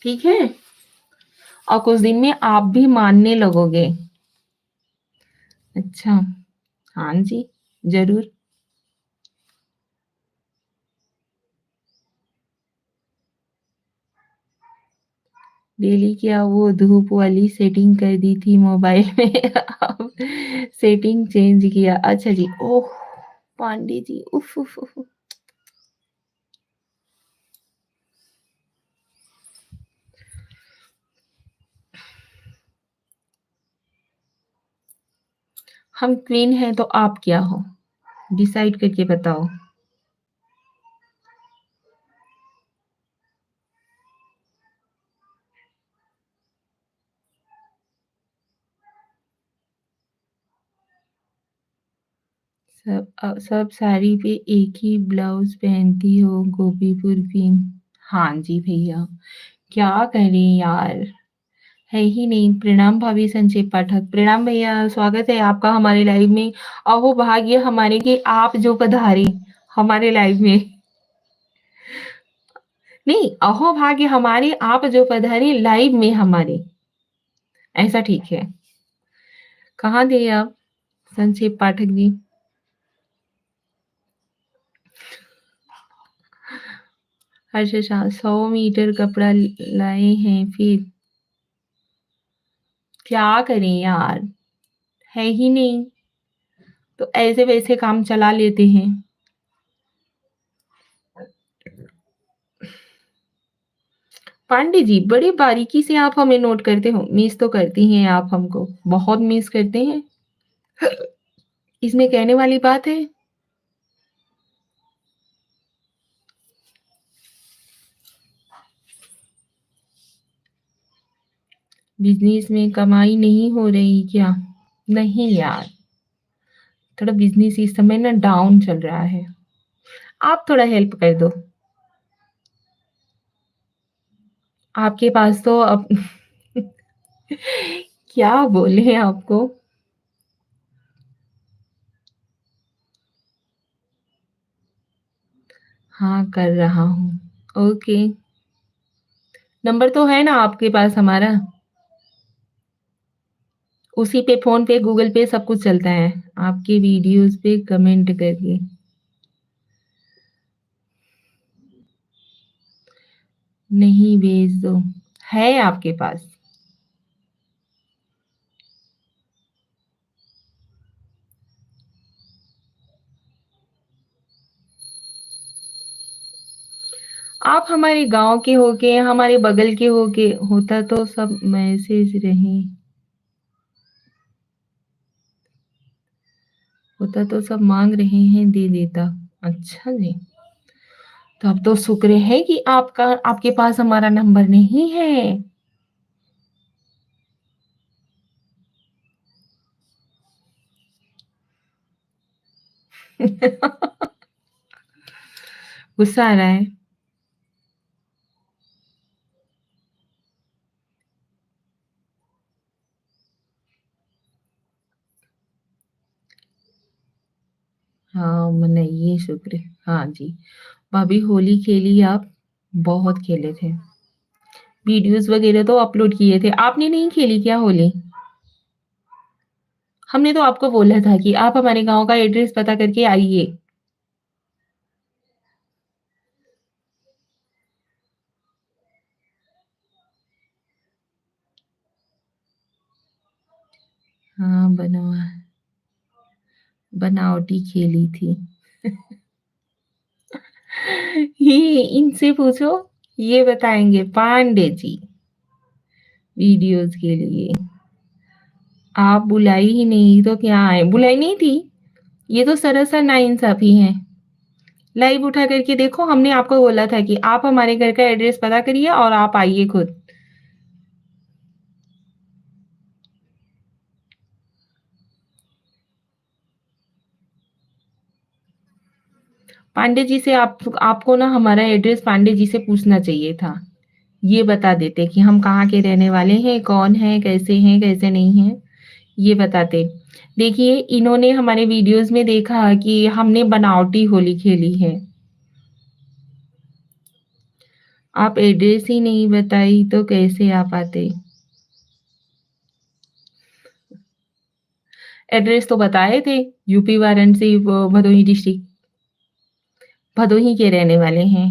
Speaker 1: ठीक है? और कुछ दिन में आप भी मानने लगोगे। अच्छा, हाँ जी, ज़रूर। डेली क्या वो धूप वाली सेटिंग कर दी थी मोबाइल में अब सेटिंग चेंज किया। अच्छा जी, ओह! पांडे जी, उफ़, उफ़, उफ़! हम क्वीन हैं तो आप क्या हो? डिसाइड करके बताओ। सब साड़ी पे एक ही ब्लाउज़ पहनती हो गोपीपुर क्वीन। हाँ जी भैया, क्या करें यार, है ही नहीं। प्रणाम भाभी संक्षेप पाठक। प्रणाम भैया, स्वागत है आपका हमारे लाइव में। अहो भाग्य हमारे कि आप जो पधारे हमारे लाइव में। नहीं, अहो भाग्य हमारे आप जो पधारे लाइव में हमारे, ऐसा ठीक है। कहाँ थे आप संक्षेप पाठक जी? हर्षशा 100 मीटर कपड़ा लाए हैं फिर क्या करें यार, है ही नहीं, तो ऐसे-वैसे काम चला लेते हैं। पांडे जी, बड़ी बारीकी से आप हमें नोट करते हो, मिस तो करती हैं आप हमको, बहुत मिस करते हैं। इसमें कहने वाली बात है? बिज़नेस में कमाई नहीं हो रही क्या? नहीं यार, थोड़ा बिज़नेस इस समय ना डाउन चल रहा है। आप थोड़ा हेल्प कर दो। आपके पास तो अब क्या बोलें आपको? हाँ, कर रहा हूँ। ओके, नंबर तो है ना आपके पास हमारा? उसी पे फ़ोन पे, गूगल पे सब कुछ चलता है। आपके वीडियोज़ पे कमेंट करके। नहीं भेज दो। है आपके पास। आप हमारे गाँव के होके, हमारे बगल के होके होता तो सब मैसेज रहे होता तो सब माँग रहे हैं, दे देता। अच्छा जी। तो अब तो शुक्र है कि आपके पास हमारा नंबर नहीं है। गुस्सा आ रहा है। हाँ, मनाइए शुक्र। हाँ जी। भाभी होली खेली आप? बहुत खेले थे। वीडियोज़ वगैरह तो अपलोड किए थे। आपने नहीं खेली क्या होली? हमने तो आपको बोला था कि आप हमारे गाँव का एड्रेस पता करके आइए। हाँ, बनावटी खेली थी। ये इनसे पूछो, ये बताएँगे पांडे जी वीडियोज़ के लिए। आप बुलाई ही नहीं तो क्या आए? बुलाई नहीं थी? ये तो सरासर नाइंसाफ़ी है। लाइव उठा करके देखो, हमने आपको बोला था कि आप हमारे घर का एड्रेस पता करिए और आप आइए खुद। पांडे जी से आपको ना हमारा एड्रेस पांडे जी से पूछना चाहिए था। ये बता देते कि हम कहाँ के रहने वाले हैं, कौन हैं, कैसे नहीं हैं, ये बताते। देखिए, इन्होंने हमारे वीडियोज़ में देखा कि हमने बनावटी होली खेली है। आप एड्रेस ही नहीं बताई तो कैसे आप आते? एड्रेस तो बताए थे, यूपी वाराणसी भदोही डिस्ट्रिक्ट। भदोही के रहने वाले हैं।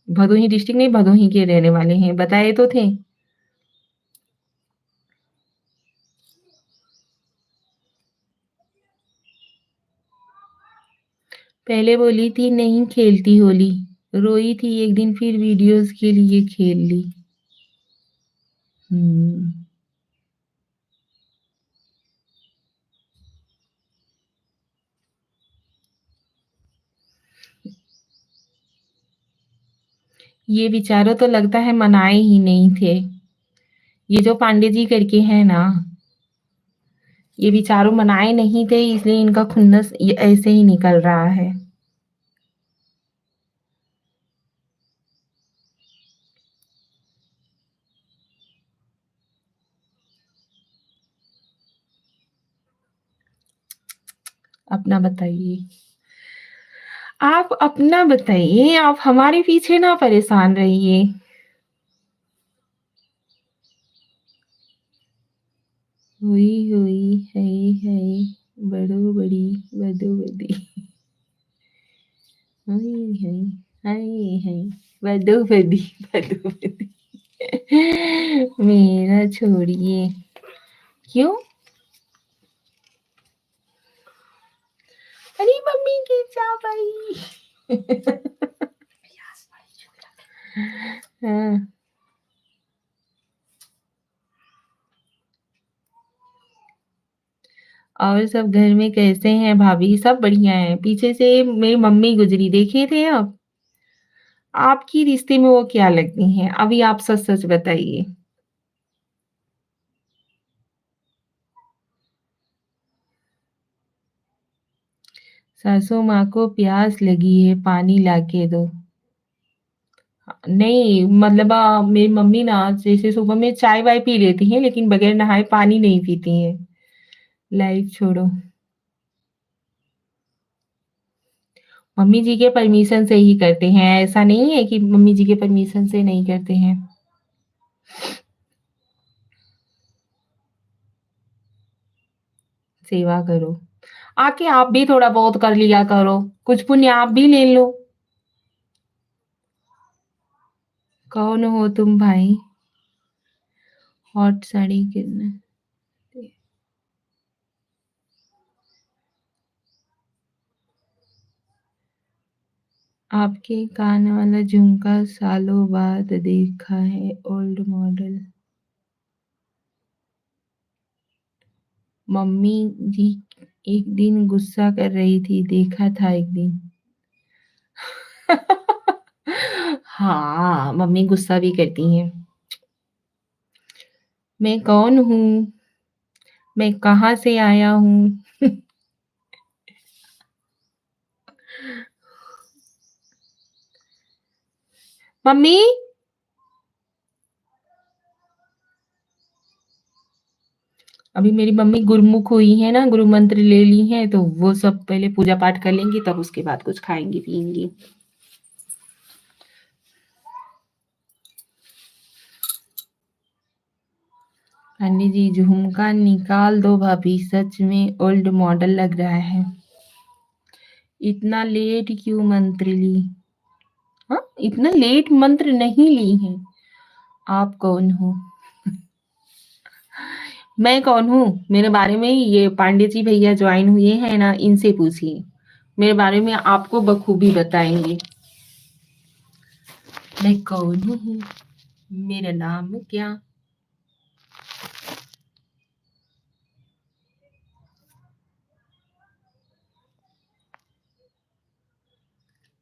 Speaker 1: भदोही डिस्ट्रिक्ट नहीं, भदोही के रहने वाले हैं, बताए तो थे। पहले बोली थी नहीं खेलती होली, रोई थी एक दिन फिर वीडियोज़ के लिए खेल ली। हुँ, ये बेचारे तो लगता है मनाए ही नहीं थे। ये जो पांडे जी करके हैं ना, ये बेचारों मनाए नहीं थे इसलिए इनका खुन्नस ये ऐसे ही निकल रहा है। अपना बताइए। आप अपना बताइए, आप हमारे पीछे ना परेशान रहिए। हुई, हुई, है, बड़ो-बड़ी, बदो-बदी। हुई, है, बदो-बदी, बदो-बदी। मेरा छोड़िए। क्यों? अरे मम्मी की चाबी। हाँ। और सब घर में कैसे हैं भाभी? सब बढ़िया हैं। पीछे से मेरी मम्मी गुजरी, देखे थे आप? आपकी रिश्ते में वो क्या लगती हैं? अभी आप सच-सच बताइए। सासू माँ को प्यास लगी है, पानी लाके दो। नहीं, मतलब मेरी मम्मी ना जैसे सुबह में चाय-वाय पी लेती हैं, लेकिन बगैर नहाए पानी नहीं पीती हैं। लाइफ छोड़ो। मम्मी जी के परमिशन से ही करते हैं, ऐसा नहीं है कि मम्मी जी के परमिशन से नहीं करते हैं। सेवा करो। आके आप भी थोड़ा बहुत कर लिया करो, कुछ पुण्य आप भी ले लो। कौन हो तुम भाई? हॉट साड़ी कितना? आपके कान वाला झुमका सालों बाद देखा है, ओल्ड मॉडल। मम्मी जी एक दिन गुस्सा कर रही थी, देखा था एक दिन। हाँ, मम्मी गुस्सा भी करती हैं। मैं कौन हूँ? मैं कहाँ से आया हूँ? मम्मी, अभी मेरी मम्मी गुरुमुख हुई है ना, गुरु मंत्र ले ली हैं, तो वो सब पहले पूजा पाठ कर लेंगी, तब उसके बाद कुछ खाएँगी, पिएँगी। पंडित जी झुमका निकाल दो भाभी, सच में ओल्ड मॉडल लग रहा है। इतना लेट क्यों मंत्र ली? हाँ, इतना लेट मंत्र नहीं ली है। आप कौन हो? मैं कौन हूँ? मेरे बारे में ये पांडे जी भैया ज्वाइन हुए हैं ना, इनसे पूछिए। मेरे बारे में आपको बखूबी बताएंगे। मैं कौन हूँ? मेरा नाम क्या?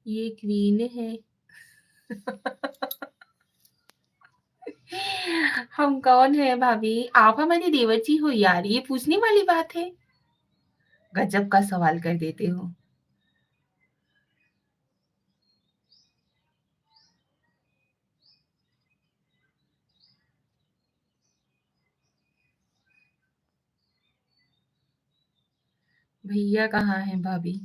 Speaker 1: ये क्वीन है। हम कौन है भाभी? आप हमारी देवर हो यार, ये पूछने वाली बात है। गजब का सवाल कर देते हो। भैया कहाँ हैं भाभी?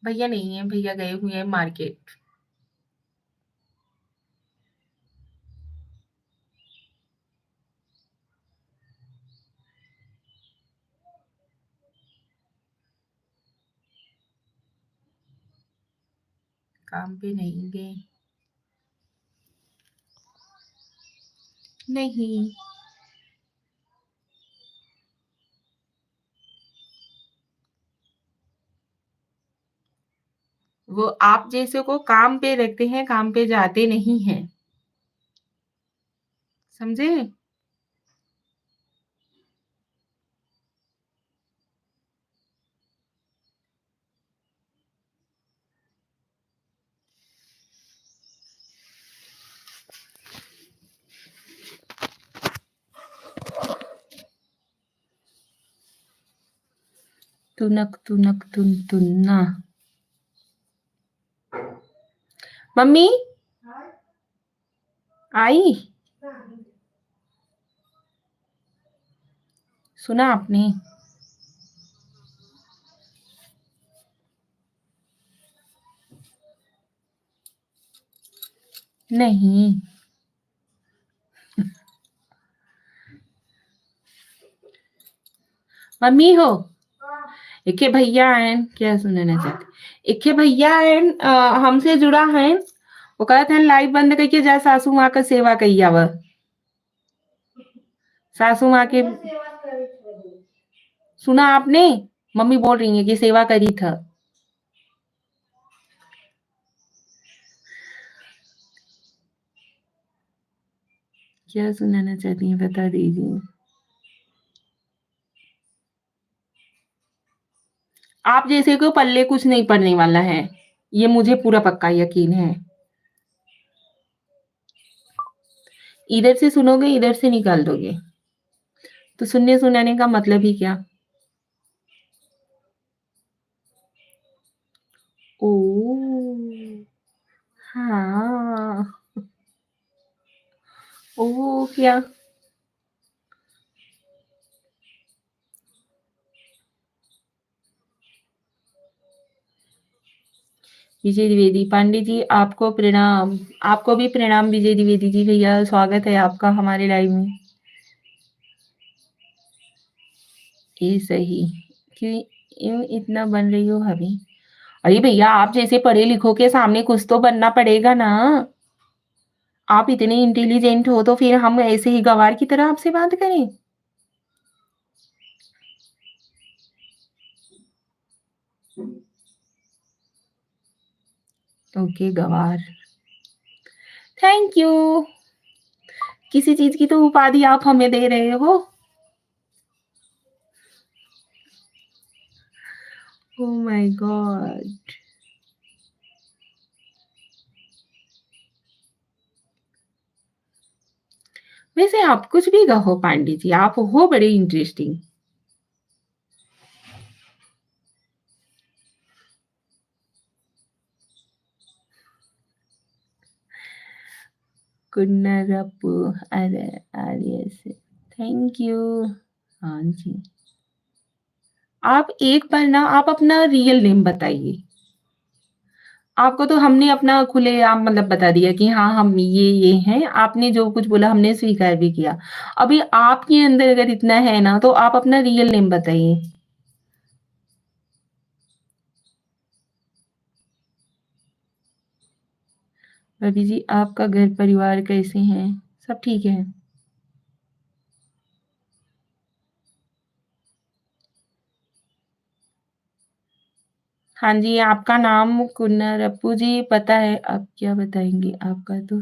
Speaker 1: भैया नहीं है, भैया गए हुए हैं मार्केट। काम पे नहीं गए। नहीं। वो आप जैसे को काम पे रखते हैं, काम पे जाते नहीं हैं। समझे? तुनक तुनक तुन तुन्ना। मम्मी आई? सुना आपने? नहीं। मम्मी हो? इके भैया हैं क्या सुनना चाहते? इके भैया हैं हमसे जुड़ा है। वो कहते हैं लाइव बंद करके जा सासू माँ का सेवा कही आव। सासू माँ के सुना आपने? मम्मी बोल रही है कि सेवा करी था। क्या सुनाना चाहती हैं बता दीजिए। आप जैसे को पल्ले कुछ नहीं पड़ने वाला है, ये मुझे पूरा पक्का यकीन है। इधर से सुनोगे इधर से निकाल दोगे, तो सुनने सुनाने का मतलब ही क्या? ओ हाँ। ओ क्या? विजय द्विवेदी पांडे जी आपको प्रणाम। आपको भी प्रणाम विजय द्विवेदी जी भैया, स्वागत है आपका हमारे लाइव में। ये सही क्यों इतना बन रही हो भाभी? अरे भैया आप जैसे पढ़े लिखो के सामने कुछ तो बनना पड़ेगा ना। आप इतने इंटेलिजेंट हो तो फिर हम ऐसे ही गवार की तरह आपसे बात करें? ओके गवार। Thank you. किसी चीज की तो उपाधि आप हमें दे रहे हो। Oh my God. वैसे आप कुछ भी कहो पांडे जी, आप हो बड़े इंटरेस्टिंग। कुन्नरपु अरे आर्य से थैंक यू। हाँ जी। आप एक बार ना आप अपना रियल नेम बताइए। आपको तो हमने अपना खुलेआम मतलब बता दिया कि हाँ हम ये हैं। आपने जो कुछ बोला हमने स्वीकार भी किया। अभी आपके अंदर अगर इतना है ना तो आप अपना रियल नेम बताइए। भाभी जी आपका घर परिवार कैसे हैं? सब ठीक है? हाँ जी, आपका नाम कुन्नरप्पू जी पता है, आप क्या बताएँगे? आपका तो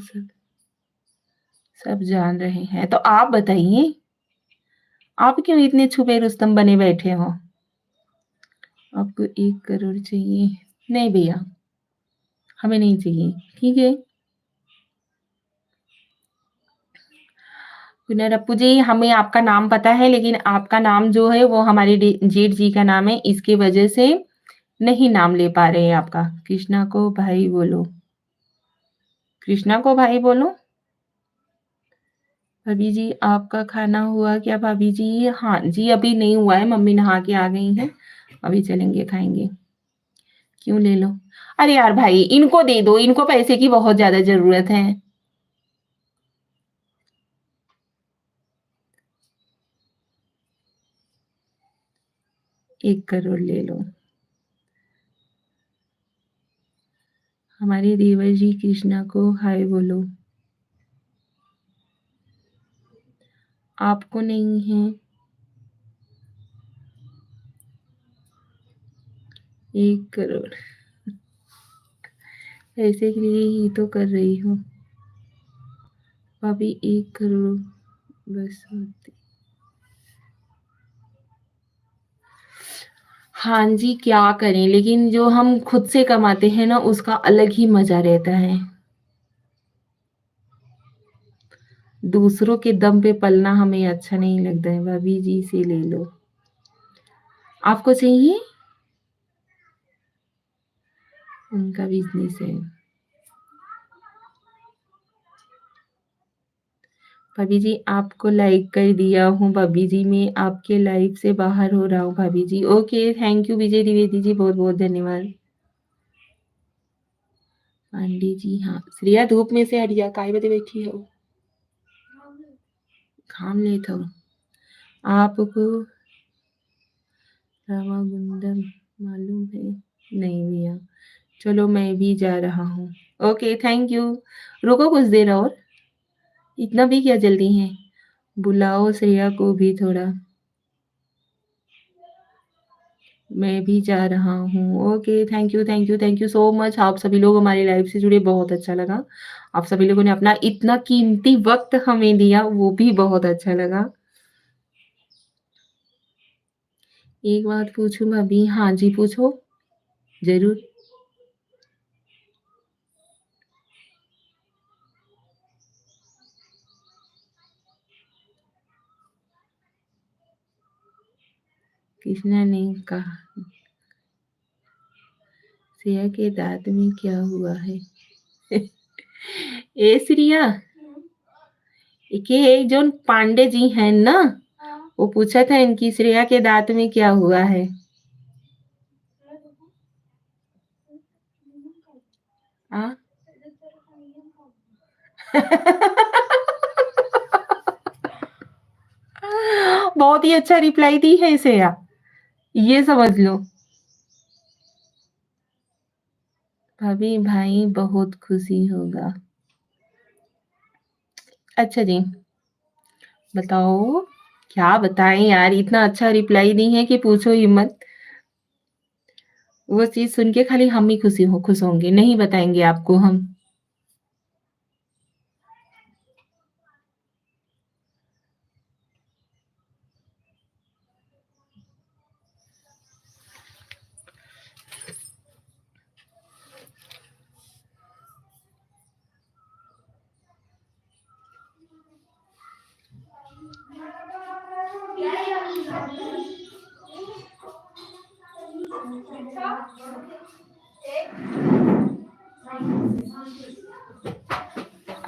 Speaker 1: सब जान रहे हैं, तो आप बताइए, आप क्यों इतने छुपे रुस्तम बने बैठे हो? आपको 1 करोड़ चाहिए? नहीं भैया, हमें नहीं चाहिए, ठीक है? कुन्नरप्पू जी, हमें आपका नाम पता है, लेकिन आपका नाम जो है वो हमारे जेठ जी का नाम है, इसकी वजह से नहीं नाम ले पा रहे हैं आपका। कृष्णा को भाई बोलो। कृष्णा को भाई बोलो? भाभी जी आपका खाना हुआ क्या भाभी जी? हाँ जी, अभी नहीं हुआ है, मम्मी नहा के आ गई हैं, अभी चलेंगे खाएँगे। क्यों ले लो? अरे यार भाई इनको दे दो, इनको पैसे की बहुत ज़्यादा ज़रूरत है। 1 करोड़ ले लो। हमारे देवर जी कृष्णा को हाय बोलो। आपको नहीं है? 1 करोड़। पैसे के लिए ही तो कर रही हूँ। भाभी 1 करोड़ बस होते। हाँ जी, क्या करें? लेकिन जो हम खुद से कमाते हैं ना उसका अलग ही मज़ा रहता है। दूसरों के दम पे पलना हमें अच्छा नहीं लगता है, भाभी जी से ले लो। आपको चाहिए? उनका बिज़नेस है। भाभी जी आपको लाइक कर दिया हूँ भाभी जी, मैं आपके लाइव से बाहर हो रहा हूँ भाभी जी। ओके, थैंक यू विजय द्विवेदी जी, बहुत-बहुत धन्यवाद। पांडे जी हाँ, श्रेया धूप में से हट जा, काहे बदे बैठी हो? घाम लेत हव। आपको रामागुंडम मालूम है? नहीं भैया। चलो मैं भी जा रहा हूँ। Okay, thank you. रुको कुछ देर और, इतना भी क्या जल्दी है? बुलाओ श्रेया को भी थोड़ा। मैं भी जा रहा हूँ। Okay, thank you so much. आप सभी लोग हमारी लाइव से जुड़े, बहुत अच्छा लगा। आप सभी लोगों ने अपना इतना कीमती वक़्त हमें दिया, वो भी बहुत अच्छा लगा। एक बात पूछूँ भाभी? हाँ जी, पूछो। ज़रूर। कृष्णा ने कहा, श्रेया के दाँत में क्या हुआ है? ए श्रेया, के जोन पांडे जी हैं ना, वो पूछत हन कि श्रेया के दाँत में क्या हुआ है? हाँ? बहुत ही अच्छा रिप्लाई दी है श्रेया, ये समझ लो। भाभी भाई बहुत खुशी होगा। अच्छा जी, बताओ, क्या बताएँ यार, इतना अच्छा रिप्लाई दी है कि पूछो ही मत। वो चीज़ सुन के खाली हम ही खुश होंगे, नहीं बताएँगे आपको हम।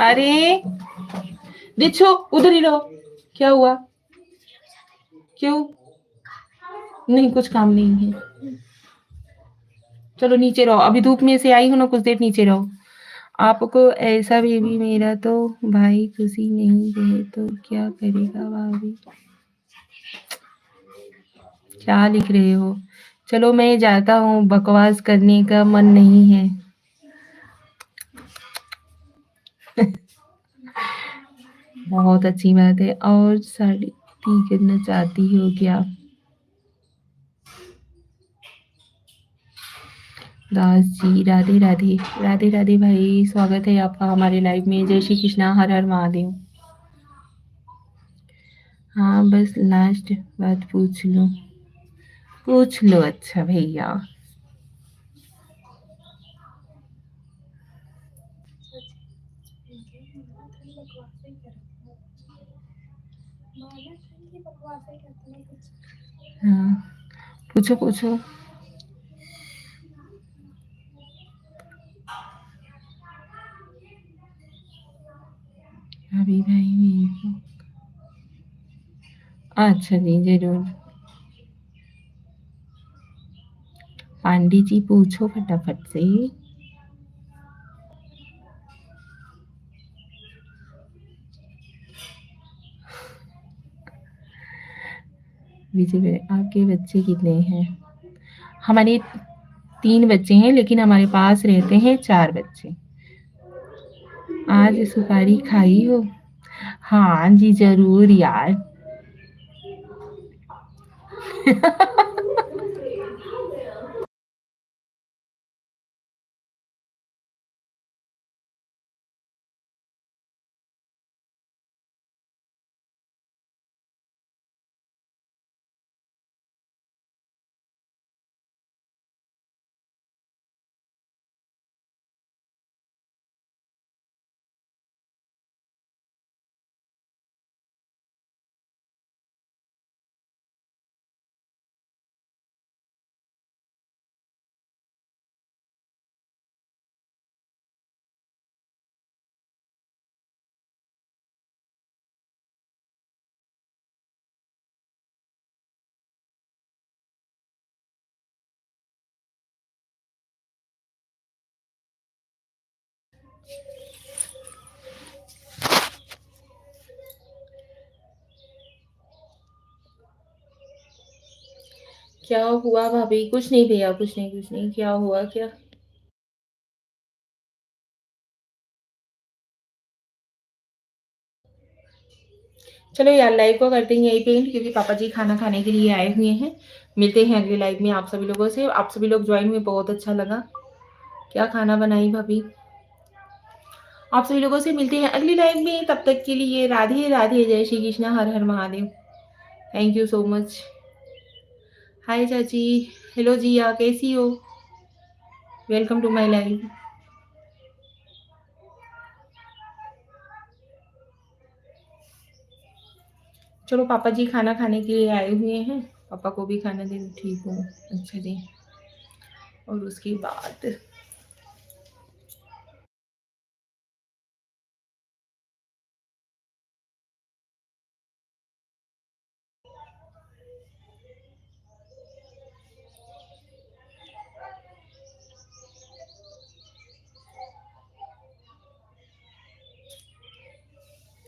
Speaker 1: अरे! रिच्छो, उधर ही रहो। क्या हुआ? क्यों? नहीं, कुछ काम नहीं है। चलो नीचे रहो, अभी धूप में से आई हूँ ना, कुछ देर नीचे रहो। आपको ऐसा बेबी, मेरा तो भाई खुशी नहीं रहे तो क्या करेगा भाभी? क्या लिख रहे हो? चलो मैं जाता हूँ, बकवास करने का मन नहीं है। बहुत अच्छी बात है। और शादी करना चाहती हो क्या? दास जी, राधे राधे। राधे राधे भाई, स्वागत है आपका हमारे लाइव में। जय श्री कृष्णा, हर हर महादेव। हाँ, बस लास्ट बात पूछ लो। पूछ लो अच्छा भैया। हाँ, पूछो पूछो। अभी भाई मेरे को, अच्छा जी जरूर। पांडे जी पूछो फटाफट से। विजय आपके बच्चे कितने हैं? हमारे 3 बच्चे हैं, लेकिन हमारे पास रहते हैं 4 बच्चे। आज सुपारी खाई हो? हाँ जी, ज़रूर यार। क्या हुआ भाभी? कुछ नहीं भैया, कुछ नहीं, कुछ नहीं। क्या हुआ क्या? चलो यार, लाइव को करते हैं यहीं पे एंड, क्योंकि पापा जी खाना खाने के लिए आए हुए हैं। मिलते हैं अगली लाइव में आप सभी लोगों से। आप सभी लोग ज्वाइन हुए, बहुत अच्छा लगा। क्या खाना बनाई भाभी? आप सभी लोगों से मिलते हैं अगली लाइव में। तब तक के लिए राधे राधे, जय श्री कृष्णा, हर हर Mahadev. Thank you so much. Hi चाची। हेलो जिया, कैसी हो? Welcome to my live. चलो, पापा जी खाना खाने के लिए आए हुए हैं। पापा को भी खाना दे दो। ठीक हूँ। अच्छा जी। और उसके बाद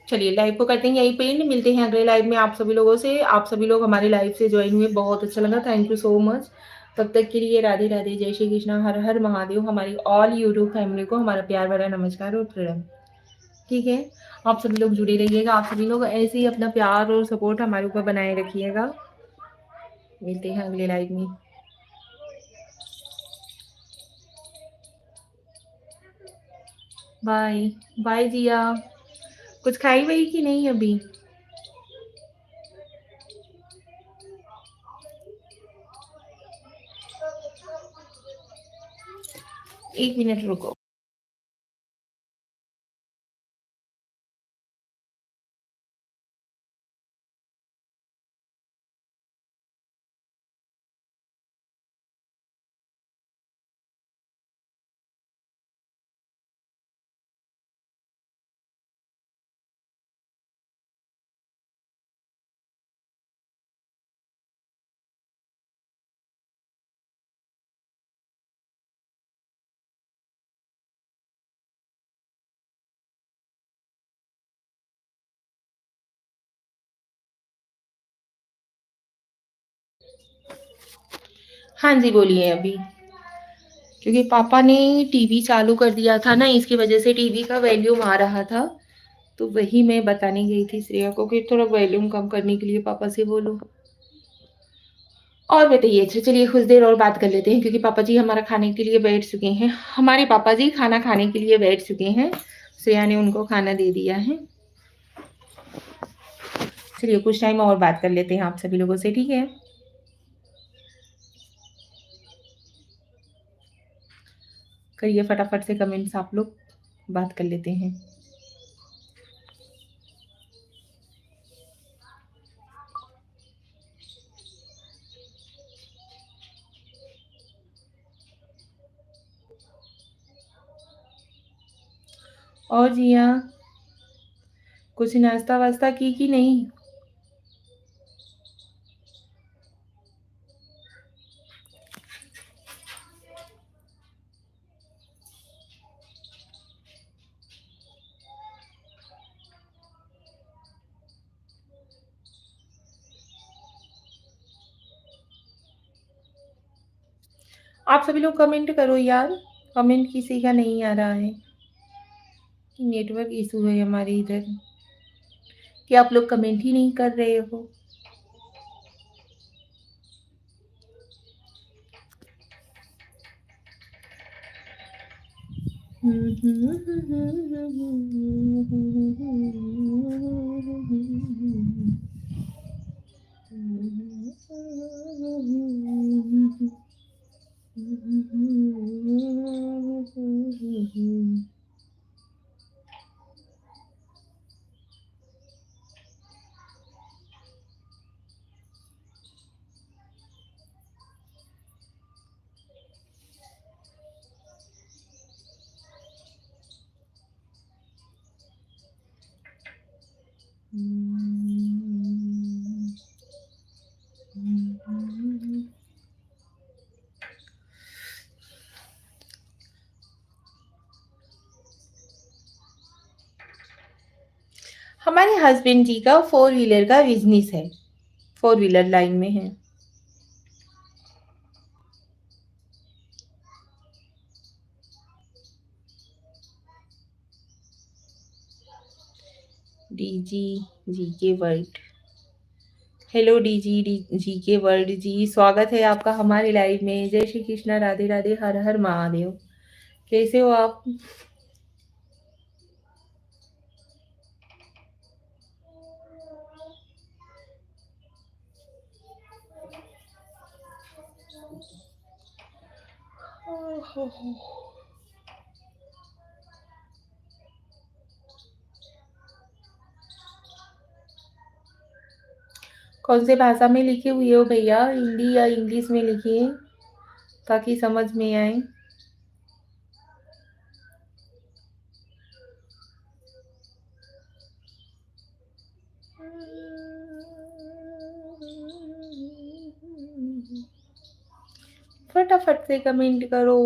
Speaker 1: चलिए, लाइव को करते हैं यहीं पे एंड। मिलते हैं अगले लाइव में आप सभी लोगों से। आप सभी लोग हमारे लाइव से ज्वाइन हुए, बहुत अच्छा लगा। Thank you so much. तब तक के लिए राधे राधे, जय श्री कृष्णा, हर हर महादेव। हमारी ऑल यूट्यूब फैमिली को हमारा प्यार भरा नमस्कार और प्रणाम। ठीक है, आप सभी लोग जुड़े रहिएगा। आप सभी लोग ऐसे ही अपना प्यार और सपोर्ट हमारे ऊपर बनाए रखिएगा। मिलते हैं अगले लाइव में। बाय। बाय जिया। कुछ खाई वही कि नहीं अभी? 1 मिनट रुको। हाँ जी, बोलिए अभी। क्योंकि पापा ने टीवी चालू कर दिया था ना, इसकी वजह से टीवी का वॉल्यूम आ रहा था। तो वही मैं बताने गई थी श्रेया को कि थोड़ा वॉल्यूम कम करने के लिए पापा से बोलो। और बताइए, अच्छा चलिए कुछ देर और बात कर लेते हैं, क्योंकि पापा जी हमारा खाने के लिए बैठ चुके हैं। हमारे पापा जी खाना खाने के लिए बैठ चुके हैं। श्रेया ने उनको खाना दे दिया है। चलिए कुछ टाइम और बात कर लेते हैं आप सभी लोगों से, ठीक है? करिए फटाफट से कमेंट्स आप लोग, बात कर लेते हैं। और जिया, कुछ नाश्ता वास्ता की कि नहीं? आप सभी लोग कमेंट करो यार। कमेंट किसी का नहीं आ रहा है। नेटवर्क इशू है हमारे इधर, कि आप लोग कमेंट ही नहीं कर रहे हो। हमारे हस्बैंड जी का 4 व्हीलर का बिज़नेस है, 4 व्हीलर लाइन में है। DG GK world. Hello DG GK world ji, स्वागत है आपका हमारे लाइव में। जय श्री कृष्णा, राधे राधे, हर हर महादेव। कैसे हो आप? कौन से भाषा में लिखे हुए हो भैया? हिंदी या इंग्लिश में लिखिए ताकि समझ में आए। फटाफट से कमेंट करो।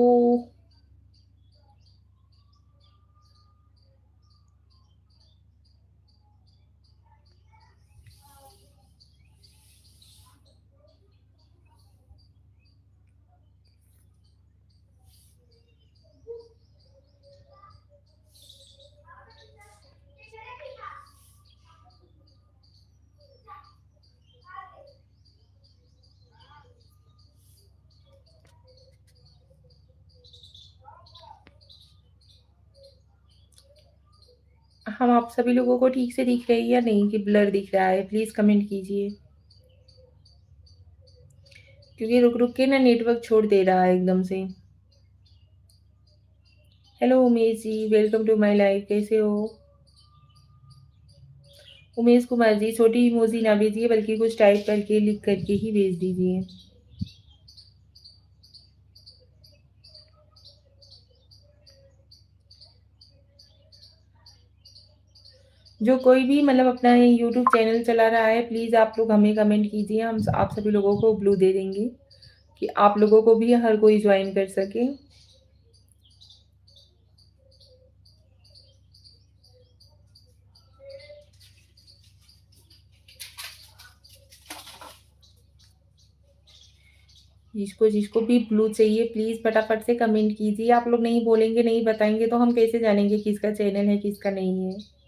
Speaker 1: हम आप सभी लोगों को ठीक से दिख रही है या नहीं कि ब्लर दिख रहा है? प्लीज़ कमेंट कीजिए। क्योंकि रुक-रुक के ना नेटवर्क छोड़ दे रहा है एकदम से। Hello Umesh ji, welcome to my live. कैसे हो? उमेश कुमार जी, छोटी इमोजी ना भेजिए बल्कि कुछ टाइप करके लिख करके ही भेज दीजिए। जो कोई भी मतलब अपना यूट्यूब चैनल चला रहा है, प्लीज़ आप लोग हमें कमेंट कीजिए। हम आप सभी लोगों को ब्लू दे देंगे कि आप लोगों को भी हर कोई ज्वाइन कर सके। जिसको जिसको भी ब्लू चाहिए प्लीज़ फटाफट से कमेंट कीजिए। आप लोग नहीं बोलेंगे, नहीं बताएँगे तो हम कैसे जानेंगे किसका चैनल है, किसका नहीं है?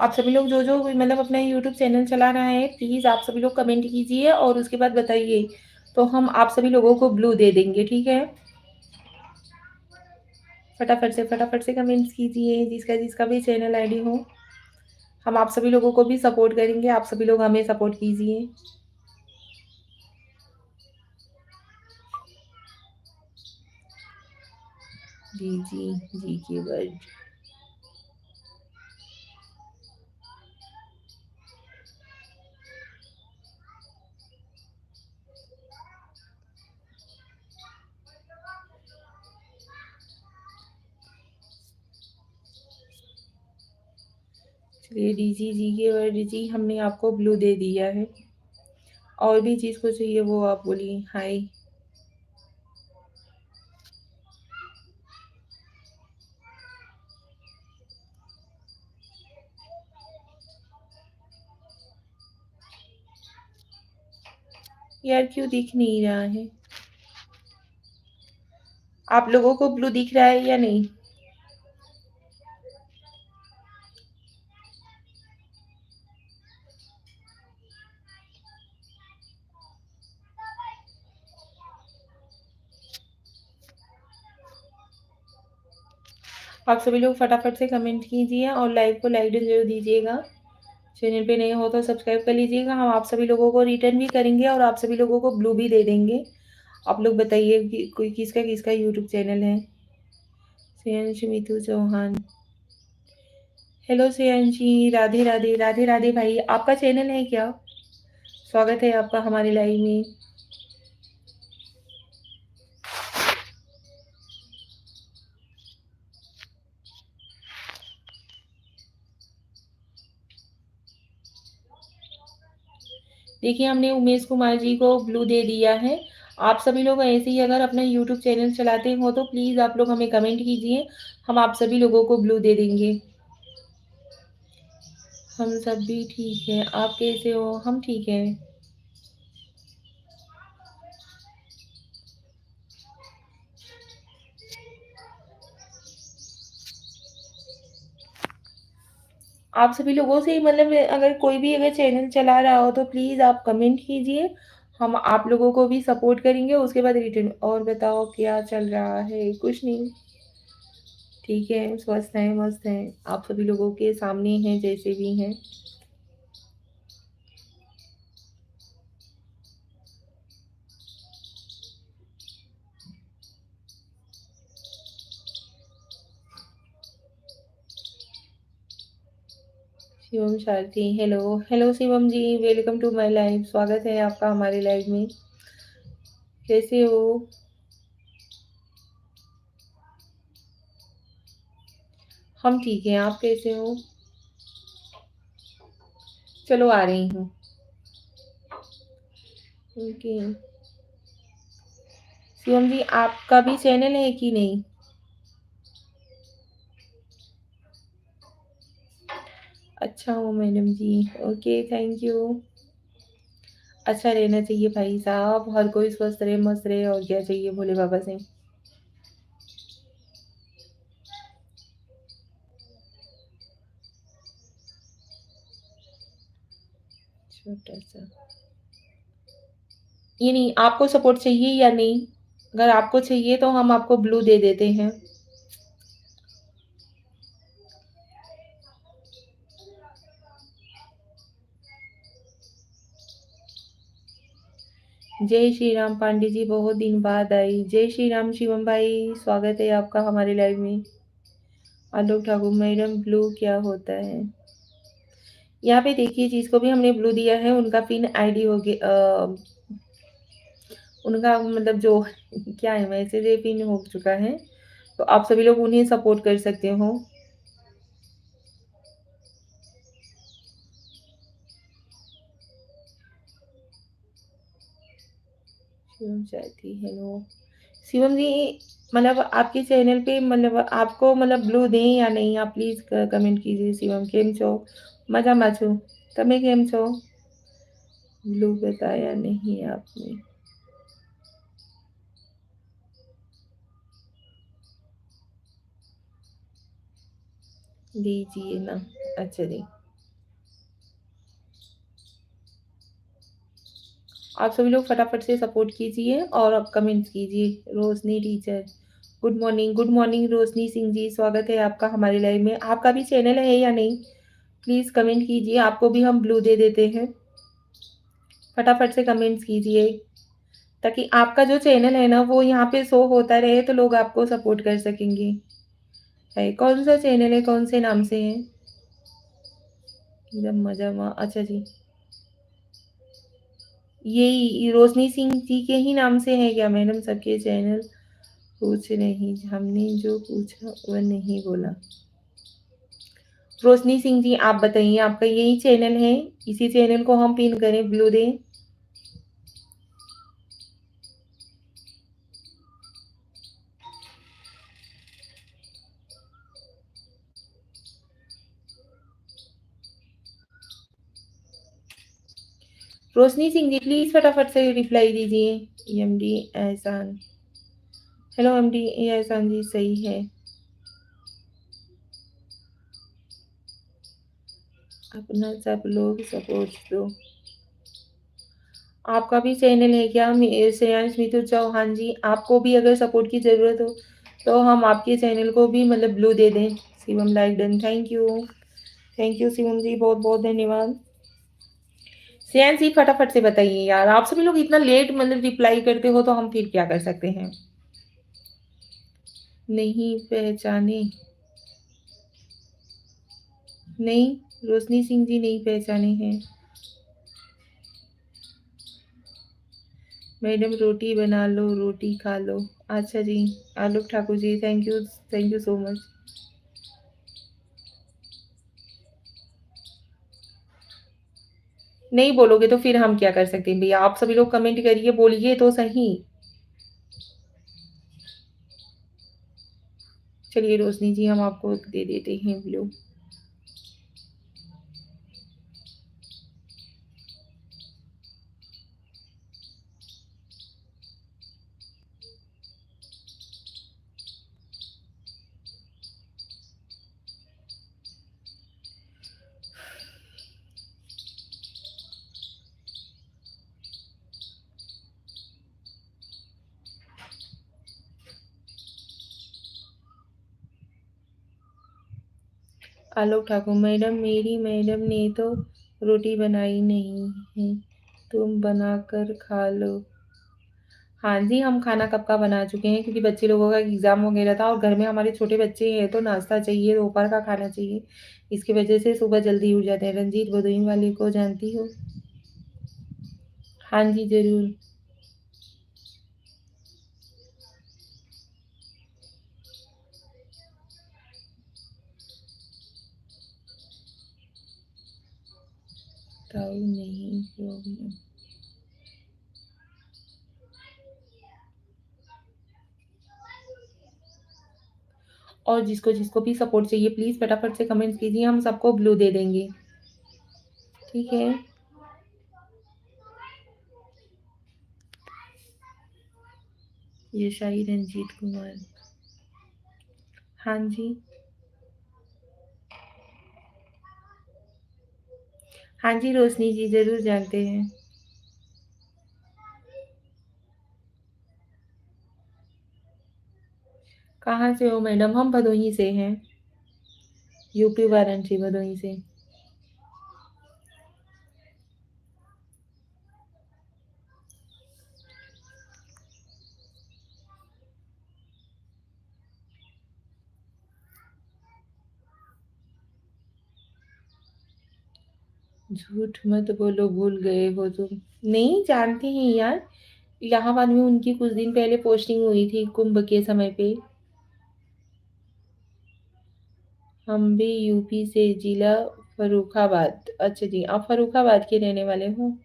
Speaker 1: आप सभी लोग जो-जो मतलब अपना यूट्यूब चैनल चला रहा है, प्लीज़ आप सभी लोग कमेंट कीजिए और उसके बाद बताइए, तो हम आप सभी लोगों को ब्लू दे देंगे, ठीक है? फटाफट से कमेंट्स कीजिए, जिसका जिसका भी चैनल आईडी हो। हम आप सभी लोगों को भी सपोर्ट करेंगे, आप सभी लोग हमें सपोर्ट कीजिए। जी, जी, जी कीवर्ड। चलिए डीजी जी कीवर्ड जी, हमने आपको ब्लू दे दिया है। और भी जिसको चाहिए वो आप बोलिए हाय। यार क्यों दिख नहीं रहा है? आप लोगों को ब्लू दिख रहा है या नहीं? आप सभी लोग फटाफट से कमेंट कीजिए और लाइव को लाइक ज़रूर दीजिएगा। चैनल पे नए हो तो सब्सक्राइब कर लीजिएगा। हम आप सभी लोगों को रिटर्न भी करेंगे और आप सभी लोगों को ब्लू भी दे देंगे। आप लोग बताइए कि कोई किसका यूट्यूब चैनल है? श्रेयांश मितू चौहान। हेलो श्रेयांशी, राधे राधे, राधे राधे भाई, आपका चैनल है क्या? स्वागत है आपका हमारे लाइव में। देखिए, हमने उमेश कुमार जी को ब्लू दे दिया है। आप सभी लोग ऐसे ही अगर अपना यूट्यूब चैनल चलाते हो तो प्लीज़ आप लोग हमें कमेंट कीजिए, हम आप सभी लोगों को ब्लू दे देंगे। हम सब भी ठीक हैं, आप कैसे हो? हम ठीक हैं। आप सभी लोगों से मतलब अगर कोई भी अगर चैनल चला रहा हो तो प्लीज़ आप कमेंट कीजिए, हम आप लोगों को भी सपोर्ट करेंगे। उसके बाद रिटर्न और बताओ क्या चल रहा है? कुछ नहीं, ठीक है, स्वस्थ हैं, मस्त हैं। आप सभी लोगों के सामने हैं जैसे भी हैं। Shivam Shardi, hello, hello Shivam ji, welcome to my live. स्वागत है आपका हमारे लाइव में। कैसे हो? हम ठीक हैं, आप कैसे हो? चलो आ रही हूँ। ओके। शिवम जी, आपका भी चैनल है कि नहीं? अच्छा हो मैडम जी, ओके, थैंक यू। अच्छा रहना चाहिए भाई साहब, हर कोई स्वस्थ रहे, मस्त रहे, और क्या चाहिए भोले बाबा से। छोटा सा, ये नहीं, आपको सपोर्ट चाहिए या नहीं? अगर आपको चाहिए तो हम आपको ब्लू दे देते हैं। जय श्री राम पांडे जी, बहुत दिन बाद आई। जय श्री राम शिवम भाई, स्वागत है आपका हमारे लाइव में। आलोक ठाकुर मैडम, ब्लू क्या होता है? यहाँ पे देखिए, जिसको भी हमने ब्लू दिया है उनका पिन आईडी हो गया, उनका मतलब जो क्या है, मैसेज है, पिन हो चुका है। तो आप सभी लोग उन्हें सपोर्ट कर सकते हो। शिवम चाहती, हेलो शिवम जी, मतलब आपके चैनल पे मतलब आपको मतलब ब्लू दें या नहीं, आप प्लीज कमेंट कीजिए। शिवम केम छो? मजाમાં છું, તમે કેમ છો? ब्लू बताया नहीं आपने। दीजिए ना। अच्छा जी, आप सभी लोग फटाफट से सपोर्ट कीजिए और आप कमेंट्स कीजिए। Roshni teacher, good morning, good morning Roshni Singh ji, स्वागत है आपका हमारे लाइव में। आपका भी चैनल है या नहीं? प्लीज कमेंट कीजिए, आपको भी हम ब्लू दे देते हैं। फटाफट से कमेंट्स कीजिए ताकि आपका जो चैनल है ना वो यहाँ पे शो होता रहे तो लोग आपको सपोर्ट कर सकेंगे। है कौन सा चैनल है, कौन से नाम से है? एकदम मजा में, अच्छा जी। यही रोशनी सिंह जी के ही नाम से है क्या मैडम सबके चैनल? कुछ नहीं, हमने जो पूछा वह नहीं बोला। रोशनी सिंह जी, आप बताइए, आपका यही चैनल है? इसी चैनल को हम पिन करें, ब्लू दें? रोशनी सिंह जी, प्लीज फटाफट से रिप्लाई दीजिए। एमडी एहसान, हेलो एमडी एहसान जी, सही है। अपना सब लोग सपोर्ट दो। आपका भी चैनल है क्या श्रेयांश मिथुन चौहान जी? आपको भी अगर सपोर्ट की ज़रूरत हो तो हम आपके चैनल को भी मतलब ब्लू दे दें। Shivam like done, thank you Shivam ji, बहुत बहुत धन्यवाद। श्रेयांश जी फटाफट से बताइए यार, आप सभी लोग इतना लेट मतलब रिप्लाई करते हो तो हम फिर क्या कर सकते हैं? नहीं पहचाने? नहीं, रोशनी सिंह जी नहीं पहचाने हैं। मैडम रोटी बना लो, रोटी खा लो। अच्छा जी, आलोक Thakur ji, thank you so much. नहीं बोलोगे तो फिर हम क्या कर सकते हैं भैया? आप सभी लोग कमेंट करिए, बोलिए तो सही। चलिए रोशनी जी, हम आपको दे देते हैं ब्लू। आलोक ठाकुर, मैडम मेरी मैडम ने तो रोटी बनाई नहीं है, तुम बनाकर खा लो। हाँ जी, हम खाना कब का बना चुके हैं, क्योंकि बच्चे लोगों का एग्ज़ाम वगैरह था और घर में हमारे छोटे बच्चे हैं तो नाश्ता चाहिए, दोपहर का खाना चाहिए। इसकी वजह से सुबह जल्दी उठ जाते हैं। रंजीत भदोही वाले को जानती हो? हाँ जी, ज़रूर। बताओ नहीं प्रॉब्लम। और जिसको भी सपोर्ट चाहिए प्लीज़ फटाफट से कमेंट्स कीजिए, हम सबको ब्लू दे देंगे। ठीक है? ये शाही रंजीत कुमार। हाँ जी। हाँ जी, रोशनी जी ज़रूर जानते हैं। कहाँ से हो मैडम? हम भदोही से हैं। यूपी वाराणसी भदोही से। झूठ मत बोलो, भूल गए हो तुम। नहीं जानते हैं यार। इलाहाबाद में उनकी कुछ दिन पहले पोस्टिंग हुई थी कुंभ के समय पे। हम भी यूपी से, जिला फर्रुखाबाद। अच्छा जी, आप फर्रुखाबाद के रहने वाले हो?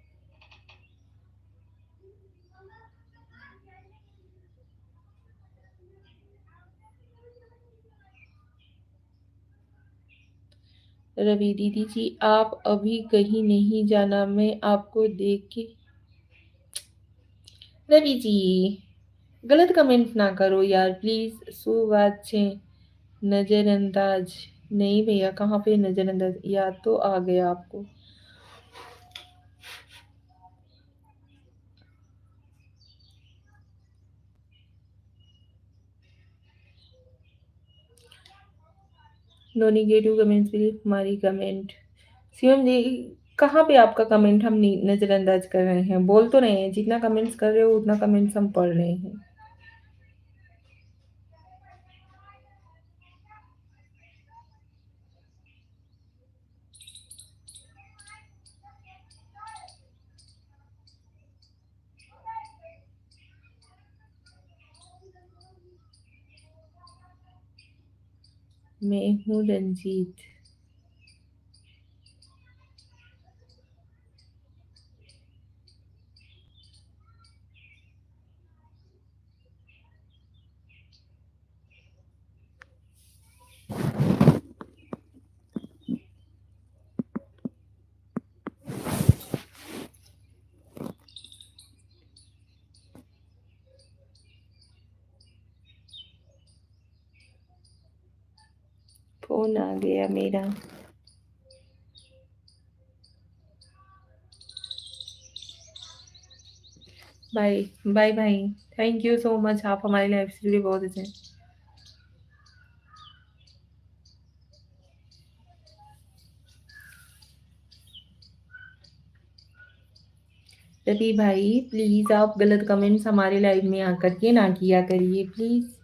Speaker 1: रवि दीदी जी, आप अभी कहीं नहीं जाना, मैं आपको देख के। रवि जी, गलत कमेंट ना करो यार प्लीज। सुबात छे नजरअंदाज। नहीं भैया, कहाँ पे नजरअंदाज? याद तो आ गया आपको। No negative comments please. हमारी कमेंट शिवम जी, कहाँ पे आपका कमेंट हम नजरअंदाज कर रहे हैं? बोल तो रहे हैं, जितना कमेंट्स कर रहे हो उतना कमेंट्स हम पढ़ रहे हैं। मैं हूँ रंजीत। फोन आ गया मेरा। Bye. Bye bye. Thank you so much, आप हमारी लाइफ से जुड़े बहुत अच्छे हैं। रवि भाई, प्लीज आप गलत कमेंट्स हमारे लाइव में आकर के ना किया करिए प्लीज।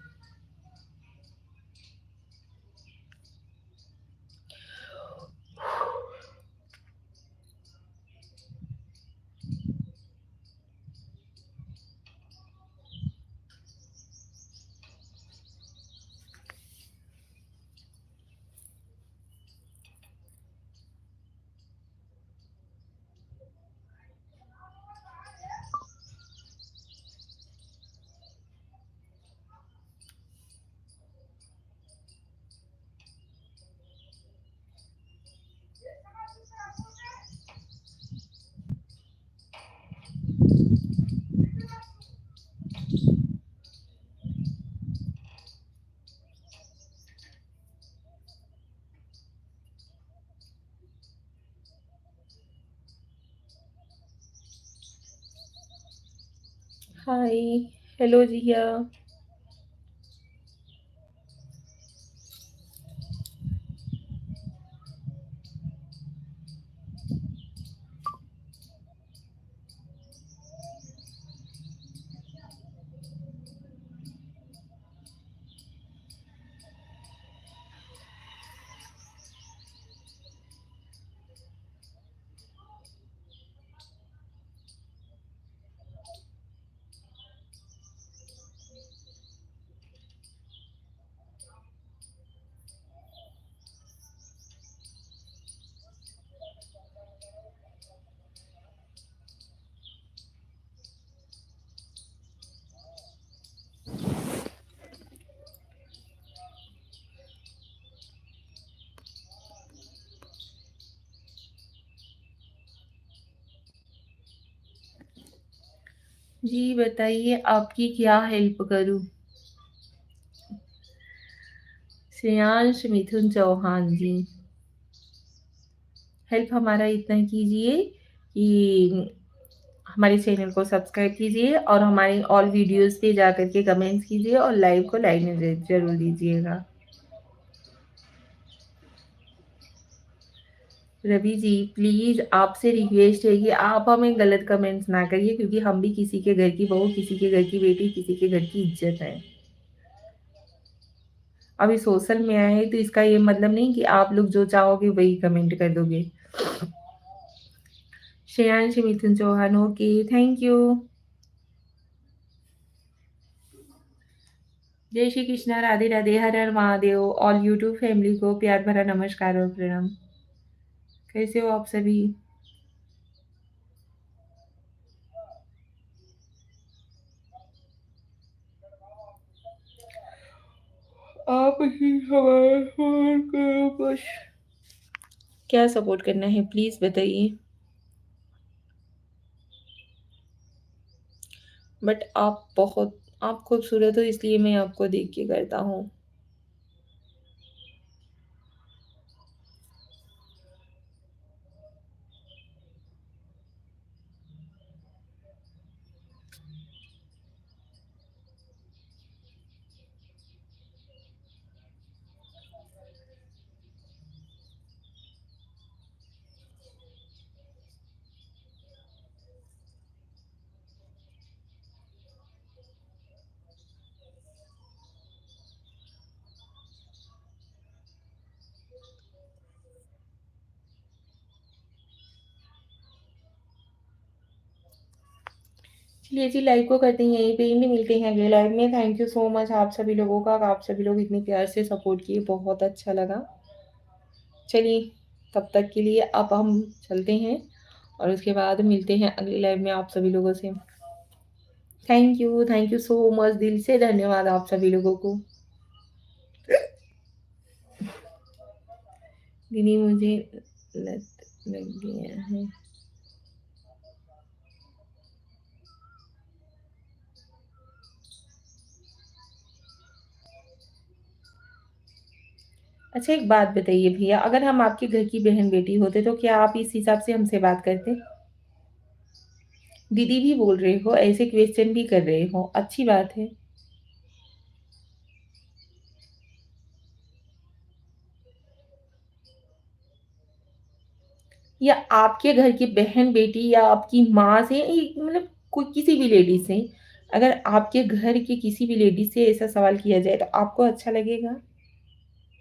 Speaker 1: हाय, हेलो जिया। जी बताइए आपकी क्या हेल्प करूँ? श्रेयांश मिथुन चौहान जी, हेल्प हमारा इतना कीजिए कि हमारे चैनल को सब्सक्राइब कीजिए और हमारे ऑल वीडियोस पे जा कर के कमेंट्स कीजिए और लाइव को लाइक में ज़रूर दीजिएगा। रवि जी प्लीज़ आपसे रिक्वेस्ट है कि आप हमें गलत कमेंट्स ना करिए क्योंकि हम भी किसी के घर की बहू, किसी के घर की बेटी, किसी के घर की इज़्ज़त है। अभी सोशल में आए हैं तो इसका ये मतलब नहीं कि आप लोग जो चाहोगे वही कमेंट कर दोगे। श्रेयांश मिथुन चौहान ओके, थैंक यू। जय श्री कृष्णा, राधे राधे, हर हर महादेव। ऑल यूट्यूब फैमिली को प्यार भरा नमस्कार और प्रणाम। कैसे हो आप सभी? आप ही हमारे सपोर्ट करो बस। क्या सपोर्ट करना है प्लीज बताइए। बट आप खूबसूरत हो इसलिए मैं आपको देख के करता हूँ। चलिए जी लाइव को करते हैं यहीं पे ही मिलते हैं अगले लाइव में। थैंक यू सो मच आप सभी लोगों का, आप सभी लोग इतने प्यार से सपोर्ट किए, बहुत अच्छा लगा। चलिए तब तक के लिए अब हम चलते हैं और उसके बाद मिलते हैं अगले लाइव में आप सभी लोगों से। थैंक यू सो मच, दिल से धन्यवाद आप सभी लोगों को। दीदी मुझे लत लग गया है। अच्छा एक बात बताइए भैया, अगर हम आपके घर की बहन बेटी होते तो क्या आप इस हिसाब से हमसे बात करते? दीदी भी बोल रहे हो, ऐसे क्वेश्चन भी कर रहे हो, अच्छी बात है। या आपके घर की बहन बेटी या आपकी माँ से मतलब कोई किसी भी लेडी से, अगर आपके घर के किसी भी लेडी से ऐसा सवाल किया जाए तो आपको अच्छा लगेगा?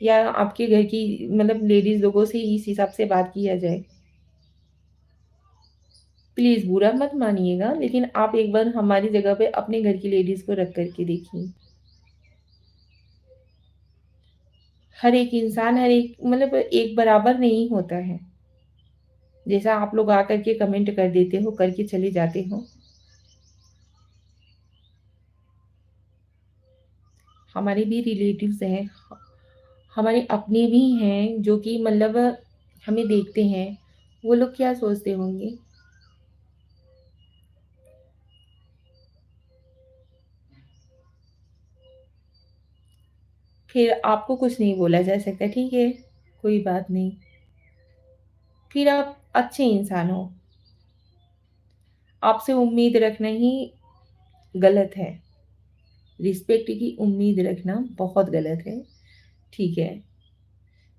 Speaker 1: या आपके घर की मतलब लेडीज लोगों से इस हिसाब से बात किया जाए? प्लीज बुरा मत मानिएगा लेकिन आप एक बार हमारी जगह पे अपने घर की लेडीज को रख करके देखिए। हर एक इंसान हर एक मतलब एक बराबर नहीं होता है। जैसा आप लोग आकर के कमेंट कर देते हो, करके चले जाते हो। हमारे भी रिलेटिव्स हैं, हमारे अपने भी हैं जो कि मतलब हमें देखते हैं। वो लोग क्या सोचते होंगे? फिर आपको कुछ नहीं बोला जा सकता, ठीक है, कोई बात नहीं। फिर आप अच्छे इंसान हो, आपसे उम्मीद रखना ही गलत है। रिस्पेक्ट की उम्मीद रखना बहुत गलत है, ठीक है?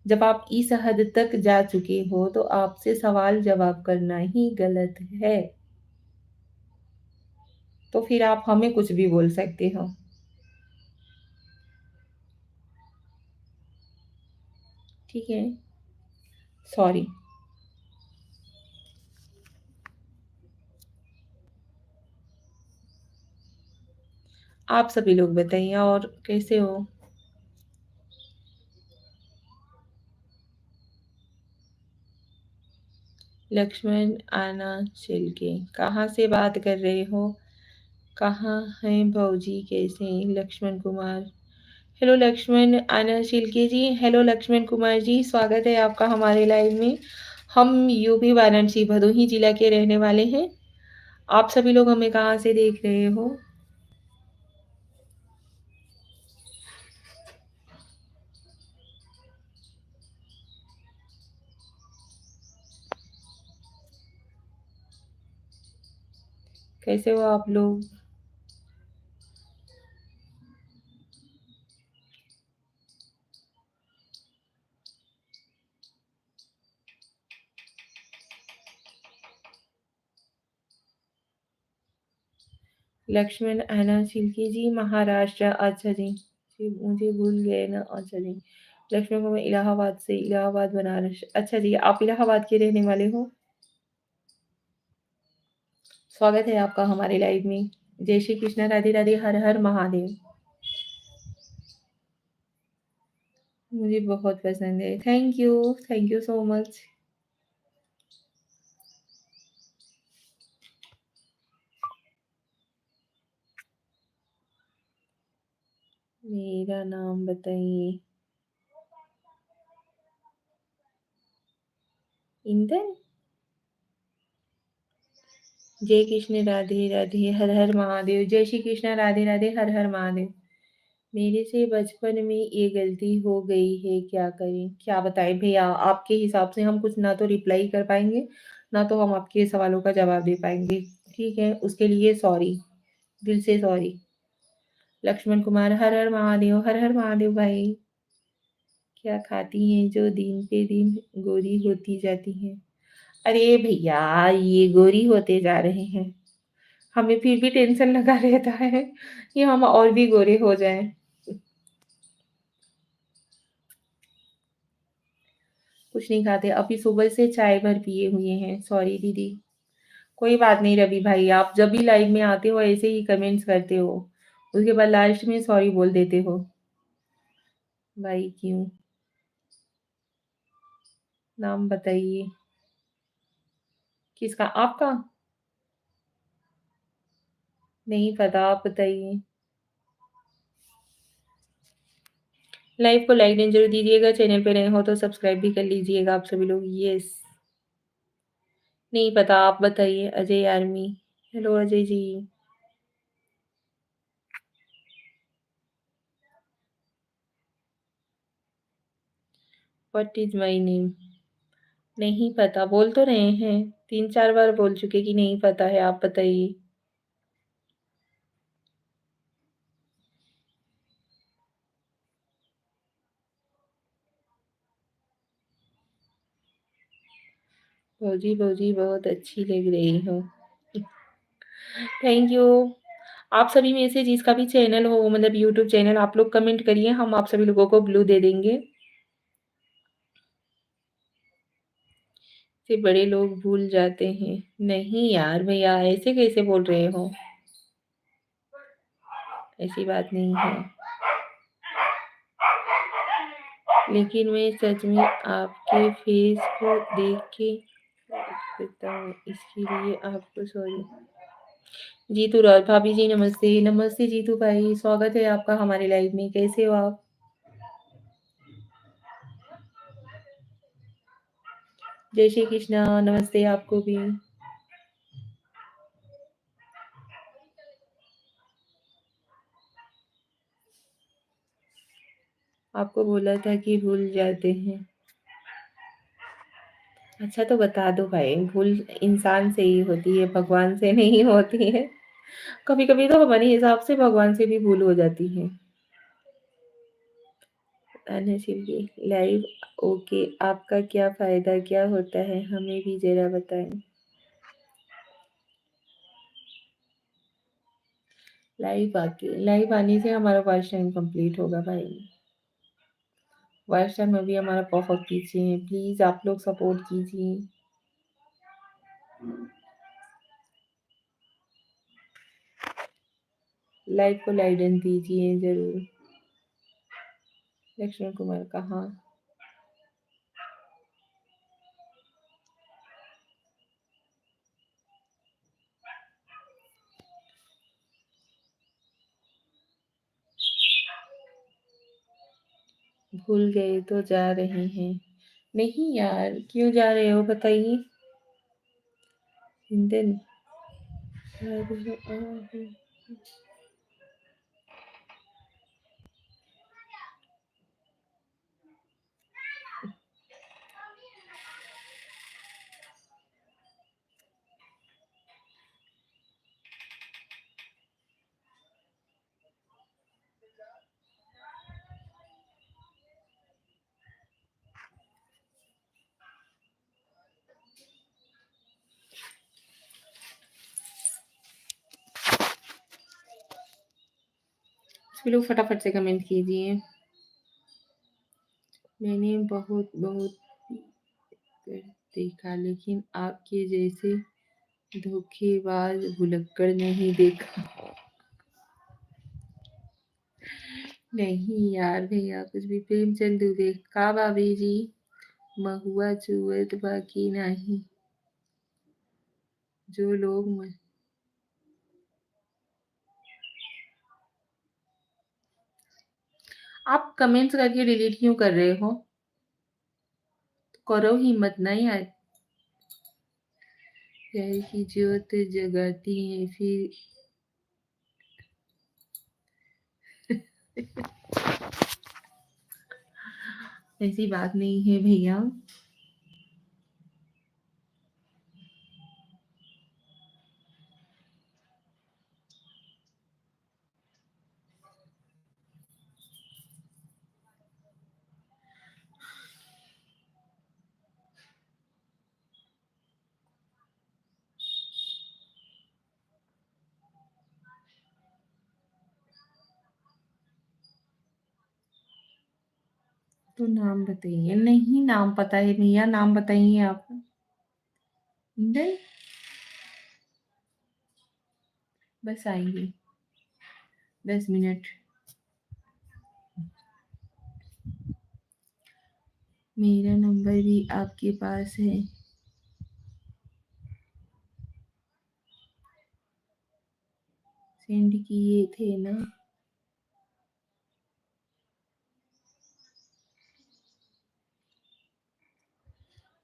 Speaker 1: जब आप इस हद तक जा चुके हो तो आपसे सवाल जवाब करना ही गलत है। तो फिर आप हमें कुछ भी बोल सकते हो। ठीक है? सॉरी। आप सभी लोग बताइए और कैसे हो? लक्ष्मण आना छिलके कहाँ से बात कर रहे हो? कहाँ हैं भौजी? कैसे हैं? लक्ष्मण कुमार। हेलो लक्ष्मण आना छिलके जी। हेलो लक्ष्मण कुमार जी, स्वागत है आपका हमारे लाइव में। हम यूपी वाराणसी भदोही जिला के रहने वाले हैं। आप सभी लोग हमें कहाँ से देख रहे हो? कैसे हो आप लोग? लक्ष्मण आना छिलके जी, महाराष्ट्र। अच्छा जी। जी मुझे भूल गए ना। अच्छा जी। लक्ष्मण कुमार इलाहाबाद से, इलाहाबाद बनारस। अच्छा जी, आप इलाहाबाद के रहने वाले हो? स्वागत है आपका हमारे लाइव में। जय श्री कृष्णा, राधे राधे, हर हर महादेव। मुझे बहुत पसंद है। Thank you so much. मेरा नाम बताइए। इंदन। जय कृष्ण, राधे राधे, हर हर महादेव। जय श्री कृष्ण, राधे राधे, हर हर महादेव। मेरे से बचपन में ये गलती हो गई है, क्या करें? क्या बताएं भैया, आपके हिसाब से हम कुछ ना तो रिप्लाई कर पाएंगे, ना तो हम आपके सवालों का जवाब दे पाएंगे। ठीक है, उसके लिए सॉरी, दिल से सॉरी। लक्ष्मण कुमार, हर हर महादेव, हर हर महादेव भाई। क्या खाती हैं जो दिन पे दिन गोरी होती जाती हैं? अरे भैया, ये गोरी होते जा रहे हैं। हमें फिर भी टेंशन लगा रहता है कि हम और भी गोरे हो जाएं। कुछ नहीं खाते, अभी सुबह से चाय भर पिए हुए हैं। सॉरी दीदी। कोई बात नहीं रवि भाई, आप जब भी लाइव में आते हो ऐसे ही कमेंट्स करते हो, उसके बाद लास्ट में सॉरी बोल देते हो। भाई क्यों? नाम बताइए। किसका? आपका? नहीं पता, आप बताइए। लाइव को लाइक जरूर दीजिएगा, चैनल पे नए हो तो सब्सक्राइब भी कर लीजिएगा आप सभी लोग। यस। नहीं पता, आप बताइए। Ajay army. Hello Ajay ji. What is my name? नहीं पता, बोल तो रहे हैं। 3-4 बार बोल चुके कि नहीं पता है, आप बताइए। भौजी भौजी बहुत अच्छी लग रही हो। Thank you. आप सभी में से जिसका भी चैनल हो, मतलब यूट्यूब चैनल, आप लोग कमेंट करिए, हम आप सभी लोगों को ब्लू दे देंगे। से बड़े लोग भूल जाते हैं। नहीं यार भैया, ऐसे कैसे बोल रहे हो? ऐसी बात नहीं है। लेकिन मैं सच में आपके फेस को देख के करता हूँ, इसके लिए आपको सॉरी। जीतू राज भाभी जी, नमस्ते। नमस्ते जीतू भाई, स्वागत है आपका हमारे लाइव में। कैसे हो आप? जय श्री कृष्णा, नमस्ते आपको भी। आपको बोला था कि भूल जाते हैं। अच्छा तो बता दो भाई, भूल इंसान से ही होती है, भगवान से नहीं होती है। कभी-कभी तो हमारे हिसाब से भगवान से भी भूल हो जाती है। अनसिल्की लाइव ओके, आपका क्या फ़ायदा क्या होता है? हमें भी ज़रा बताएँ। लाइव आने से हमारा वॉच टाइम कंप्लीट होगा भाई। वॉच टाइम अभी हमारा बहुत पीछे है, प्लीज़ आप लोग सपोर्ट कीजिए। लाइव को लाइडेन दीजिए ज़रूर। लक्ष्मण कुमार कहाँ? भूल गए तो जा रहे हैं। नहीं यार, क्यों जा रहे हो बताइए? हिंदन सभी लोग फटाफट से कमेंट कीजिए। मैंने बहुत बहुत कर देखा, लेकिन आपके जैसे धोखेबाज भुलक्कड़ नहीं देखा। नहीं यार भैया कुछ भी प्रेमचंद दुबे का भाभी जी महुआ चुवत बाकी नहीं। जो लोग आप कमेंट्स करके डिलीट क्यों कर रहे हो? तो करो हिम्मत नहीं यार। प्यार की ज्योत जगाती है फिर। ऐसी बात नहीं है भैया। तो नाम बताइए। नहीं नाम पता है भैया, नाम बताइए आप। नहीं, बस आएंगे 10 मिनट। मेरा नंबर भी आपके पास है। सेंड किए थे ना?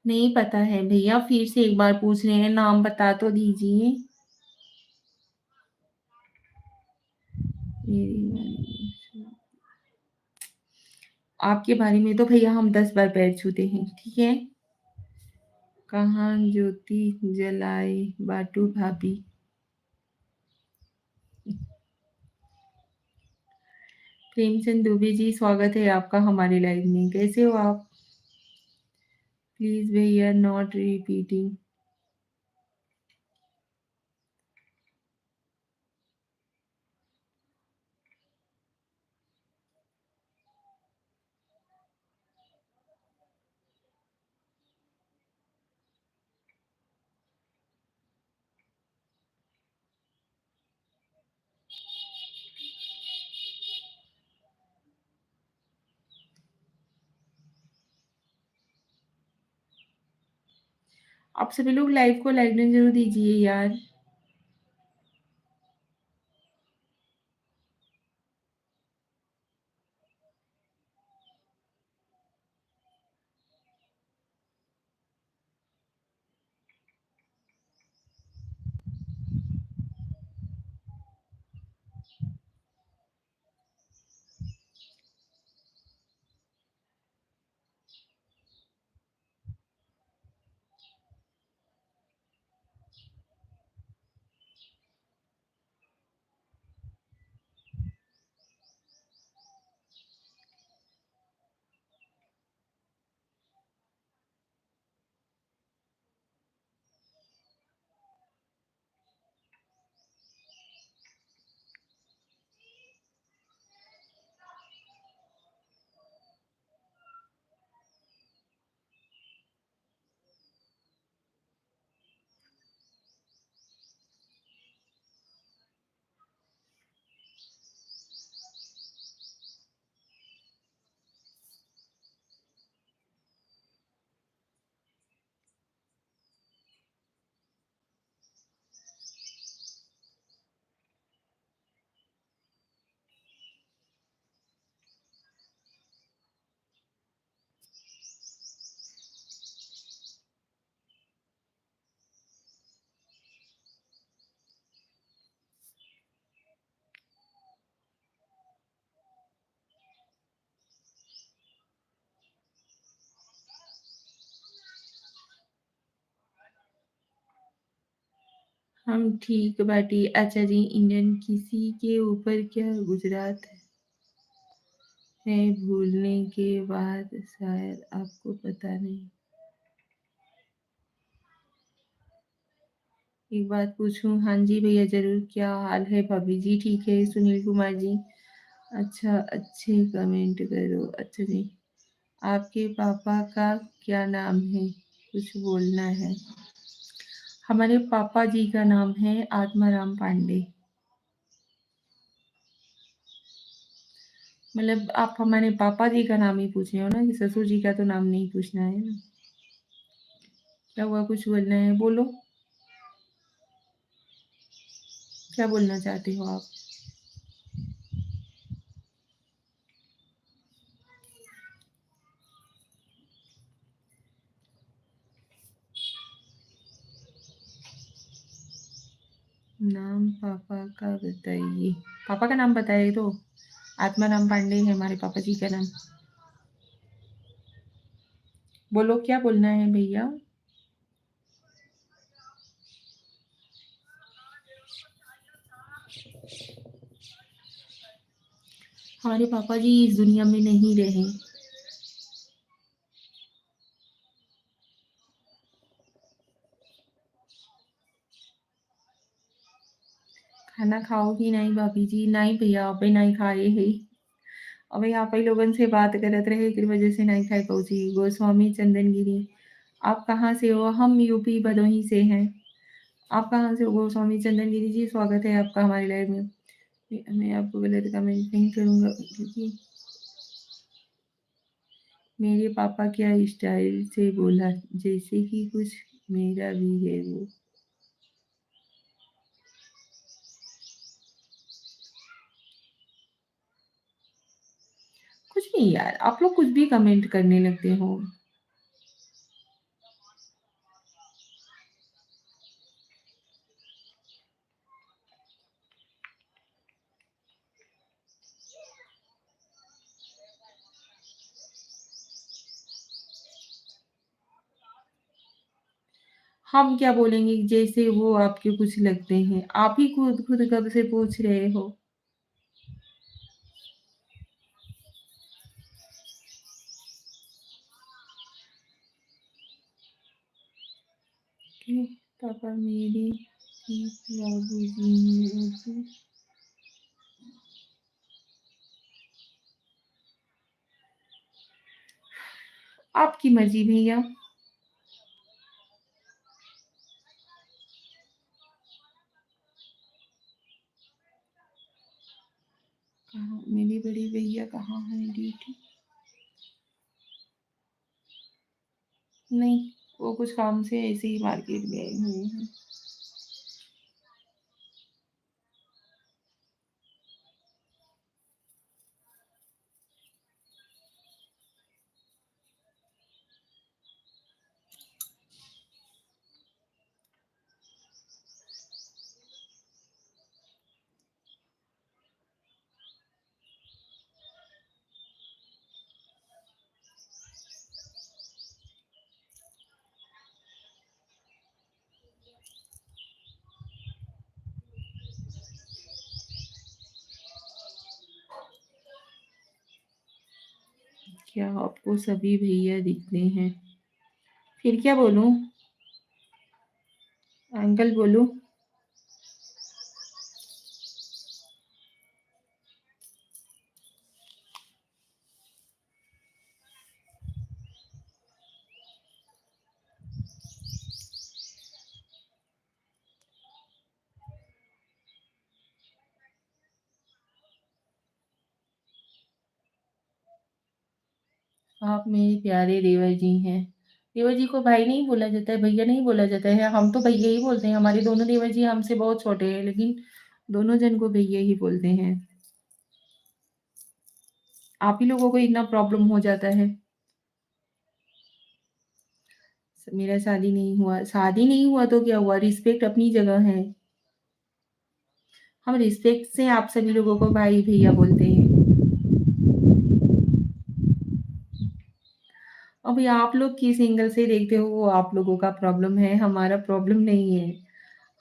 Speaker 1: नहीं पता है भैया, फिर से एक बार पूछ रहे हैं, नाम बता तो दीजिए। मेरी आपके बारे में तो भैया हम 10 बार पैर छूते हैं, ठीक है। कहाँ ज्योति जलाए बाटू भाभी। प्रेमचंद दुबे जी स्वागत है आपका हमारे लाइव में, कैसे हो आप? प्लीज भैया नॉट रिपीटिंग। आप सभी लोग लाइव को लाइक जरूर दीजिए यार। हम ठीक बाटी। अच्छा जी, इंडियन किसी के ऊपर क्या गुजरात है भूलने के बाद शायद आपको पता नहीं। एक बात पूछूं? हाँ जी भैया ज़रूर। क्या हाल है भाभी जी? ठीक है सुनील कुमार जी। अच्छा, अच्छे कमेंट करो। अच्छा जी, आपके पापा का क्या नाम है? कुछ बोलना है। हमारे पापा जी का नाम है आत्माराम पांडे। मतलब आप हमारे पापा जी का नाम ही पूछ रहे हो ना, कि ससुर जी का तो नाम नहीं पूछना है ना? क्या हुआ, कुछ बोलना है? बोलो, क्या बोलना चाहते हो आप? नाम पापा का बताइए। पापा का नाम बताइए तो। आत्माराम पांडे है हमारे पापा जी का नाम। बोलो, क्या बोलना है भैया? हमारे पापा जी इस दुनिया में नहीं रहे। खाना खाओ कि नहीं भाभी जी? नहीं भैया, अबे नहीं खाए है। अबे आप ही लोगन से बात करत रहे की वजह से नहीं खाई पहुंची। गोस्वामी चंदनगिरी, आप कहाँ से हो? हम यूपी भदोही से हैं। आप कहाँ से हो गोस्वामी चंदनगिरी जी? स्वागत है आपका हमारे लाइव में। मैं आपको गलत कमेंट नहीं करूँगा, क्योंकि मेरे पापा क्या स्टाइल से बोला, जैसे कि कुछ मेरा भी है वो। कुछ नहीं यार, आप लोग कुछ भी कमेंट करने लगते हो। हम क्या बोलेंगे? जैसे वो आपके कुछ लगते हैं। आप ही खुद खुद कब से पूछ रहे हो? कि पापा मेरे ठीक बाबूजी ने उर्दू। आपकी मर्जी भैया। कहाँ मेरे बड़े भैया कहाँ है ड्यूटी? नहीं, वो कुछ काम से ऐसे ही मार्केट गए हुए हैं। क्या आपको सभी भैया दिखते हैं? फिर क्या बोलूं? अंकल बोलूं? आप मेरे प्यारे देवर जी हैं। देवर जी को भाई नहीं बोला जाता है, भैया नहीं बोला जाता है। हम तो भैया ही बोलते हैं। हमारे दोनों देवर जी हमसे बहुत छोटे हैं, लेकिन दोनों जन को भैया ही बोलते हैं। आप ही लोगों को इतना प्रॉब्लम हो जाता है। मेरा शादी नहीं हुआ। शादी नहीं हुआ तो क्या हुआ? रिस्पेक्ट अपनी जगह है। हम रिस्पेक्ट से आप सभी लोगों को भाई भैया बोलते हैं। अभी आप लोग किस एंगल से देखते हो वो आप लोगों का प्रॉब्लम है, हमारा प्रॉब्लम नहीं है।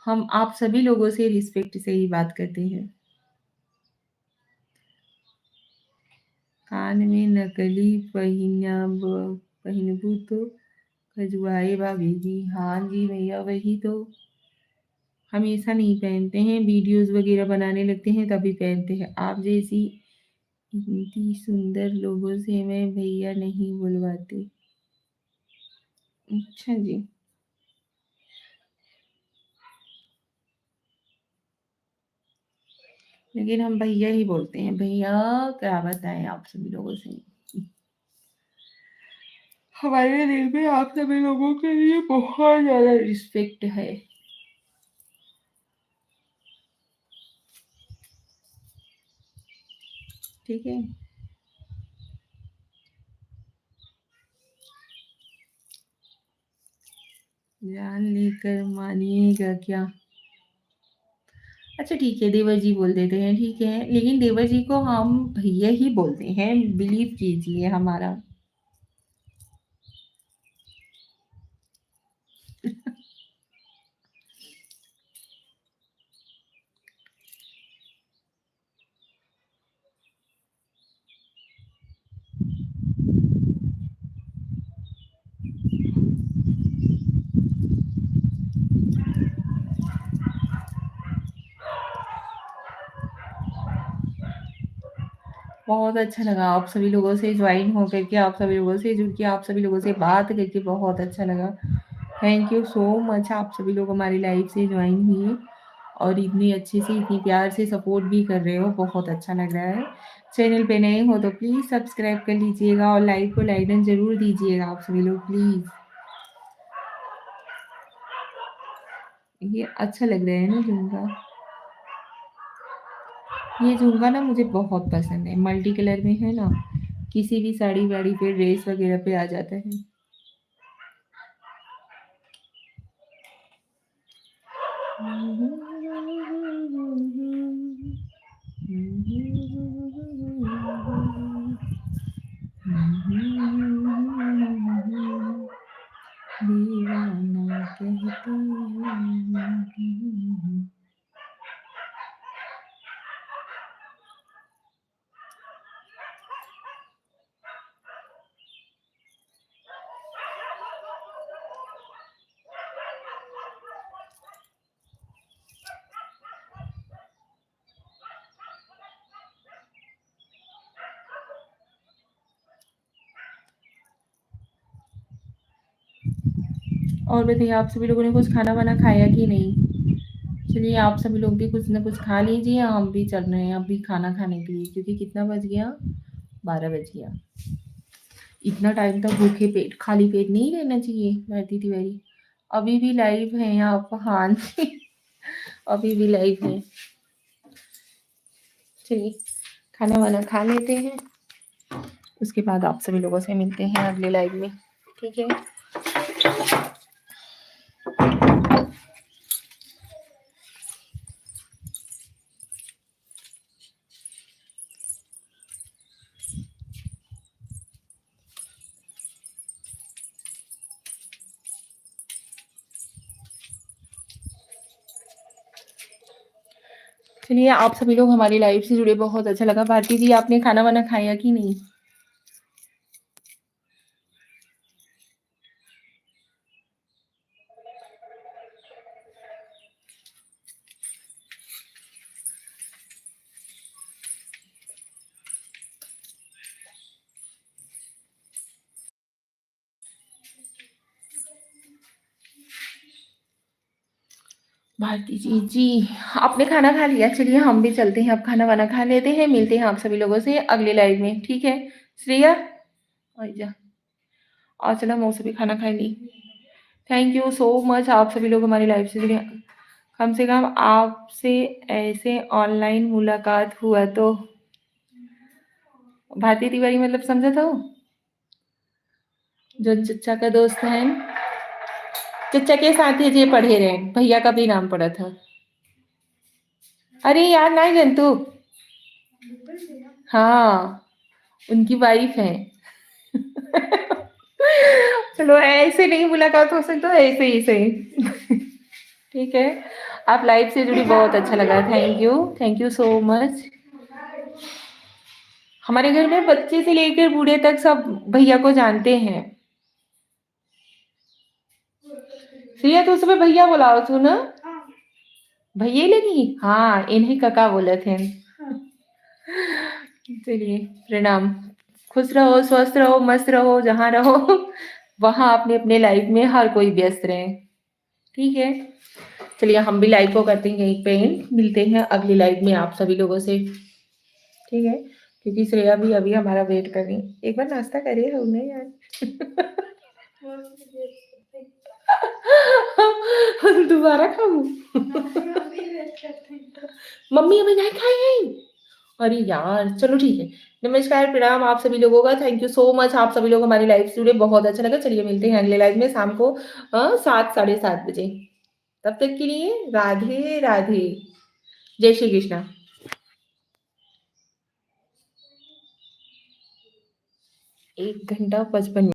Speaker 1: हम आप सभी लोगों से रिस्पेक्ट से ही बात करते हैं। कान में नकली पहिनबू तो खजुआए बा बेबी। हाँ जी भैया, वही तो। हमेशा नहीं पहनते हैं, वीडियोज़ वगैरह बनाने लगते हैं तभी पहनते हैं। आप जैसी इतनी सुंदर लोगों से मैं भैया नहीं बुलवाती। अच्छा जी। लेकिन हम भैया ही बोलते हैं। भैया क्या बताएँ आप सभी लोगों से। हमारे दिल में आप सभी लोगों के लिए बहुत ज़्यादा रिस्पेक्ट है। ठीक है? जान लेकर मानिएगा क्या? अच्छा ठीक है, देवर जी बोल देते हैं, ठीक है। लेकिन देवर जी को हम भैया ही बोलते हैं, बिलीव कीजिए हमारा। बहुत अच्छा लगा आप सभी लोगों से जॉइन हो करके, आप सभी लोगों से जुड़ के, आप सभी लोगों से बात करके बहुत अच्छा लगा। थैंक यू सो मच, आप सभी लोग हमारी लाइफ से जॉइन हुए और इतनी अच्छे से, इतनी प्यार से सपोर्ट भी कर रहे हो, बहुत अच्छा लग रहा है। चैनल पे नए हो तो प्लीज़ सब्सक्राइब कर लीजिएगा और लाइक को लाइकन ज़रूर दीजिएगा आप सभी लोग प्लीज़। ये अच्छा लग रहा है ना झुमका? ये झुमका ना मुझे बहुत पसंद है, मल्टी कलर में है ना, किसी भी साड़ी वाड़ी पे, ड्रेस वगैरह पे आ जाता है। दीवाना कहते हैं। और बताइए आप सभी लोगों ने कुछ खाना वाना खाया कि नहीं? चलिए आप सभी लोग भी कुछ ना कुछ खा लीजिए, हम भी चल रहे हैं अभी खाना खाने के लिए, क्योंकि कितना बज गया? 12 बज गया। इतना टाइम तक भूखे पेट, खाली पेट नहीं रहना चाहिए भारती तिवारी। अभी भी लाइव हैं आप? हाँ जी, अभी भी लाइव हैं। चलिए खाना वाना खा लेते हैं, उसके बाद आप सभी लोगों से मिलते हैं अगले लाइव में, ठीक है? चलिए आप सभी लोग हमारी लाइव से जुड़े, बहुत अच्छा लगा। भारती जी आपने खाना वाना खाया कि नहीं? भारती जी जी, आपने खाना खा लिया? चलिए हम भी चलते हैं, अब खाना वाना खा लेते हैं, मिलते हैं आप सभी लोगों से अगले लाइव में, ठीक है? श्रेया आजा, और चला मौसम भी खाना खा ली। थैंक यू सो मच, आप सभी लोग हमारी लाइफ से जुड़े। कम से कम आपसे ऐसे ऑनलाइन मुलाकात हुआ तो। भारती तिवारी मतलब समझा था वो? जो चचा का दोस्त है, चचा के साथ ही ये पढ़े रहे, भैया का भी नाम पड़ा था। अरे यार नहीं जंतु, हाँ उनकी वाइफ है। चलो ऐसे नहीं मुलाकात हो सकता, ऐसे ही सही। ठीक है। आप लाइव से जुड़ी बहुत अच्छा लगा। Thank you so much. हमारे घर में बच्चे से लेकर बूढ़े तक सब भैया को जानते हैं। सिया तो सुबह भैया बुलाओ तू ना। भैया लगी हाँ इन्हीं काका बोले थे। चलिए प्रणाम। खुश रहो स्वस्थ रहो मस्त रहो जहाँ रहो वहां अपने अपने लाइफ में हर कोई व्यस्त रहे। ठीक है। चलिए हम भी लाइव को करते हैं यहीं पे end। मिलते हैं अगली लाइव में आप सभी लोगों से। ठीक है। क्योंकि श्रेया भी अभी हमारा वेट कर रही है। एक बार नाश्ता करे हमने यार। दोबारा खाऊं। मम्मी अभी नहीं खाई है। अरे यार चलो ठीक है। नमस्कार प्रणाम आप सभी लोगों का। थैंक यू सो मच आप सभी लोग हमारी लाइव से जुड़े बहुत अच्छा लगा। चलिए मिलते हैं अगले लाइव में शाम को 7 साढ़े 7 बजे। तब तक के लिए राधे राधे। जय श्री कृष्णा। 1 घंटा 55 मिनट।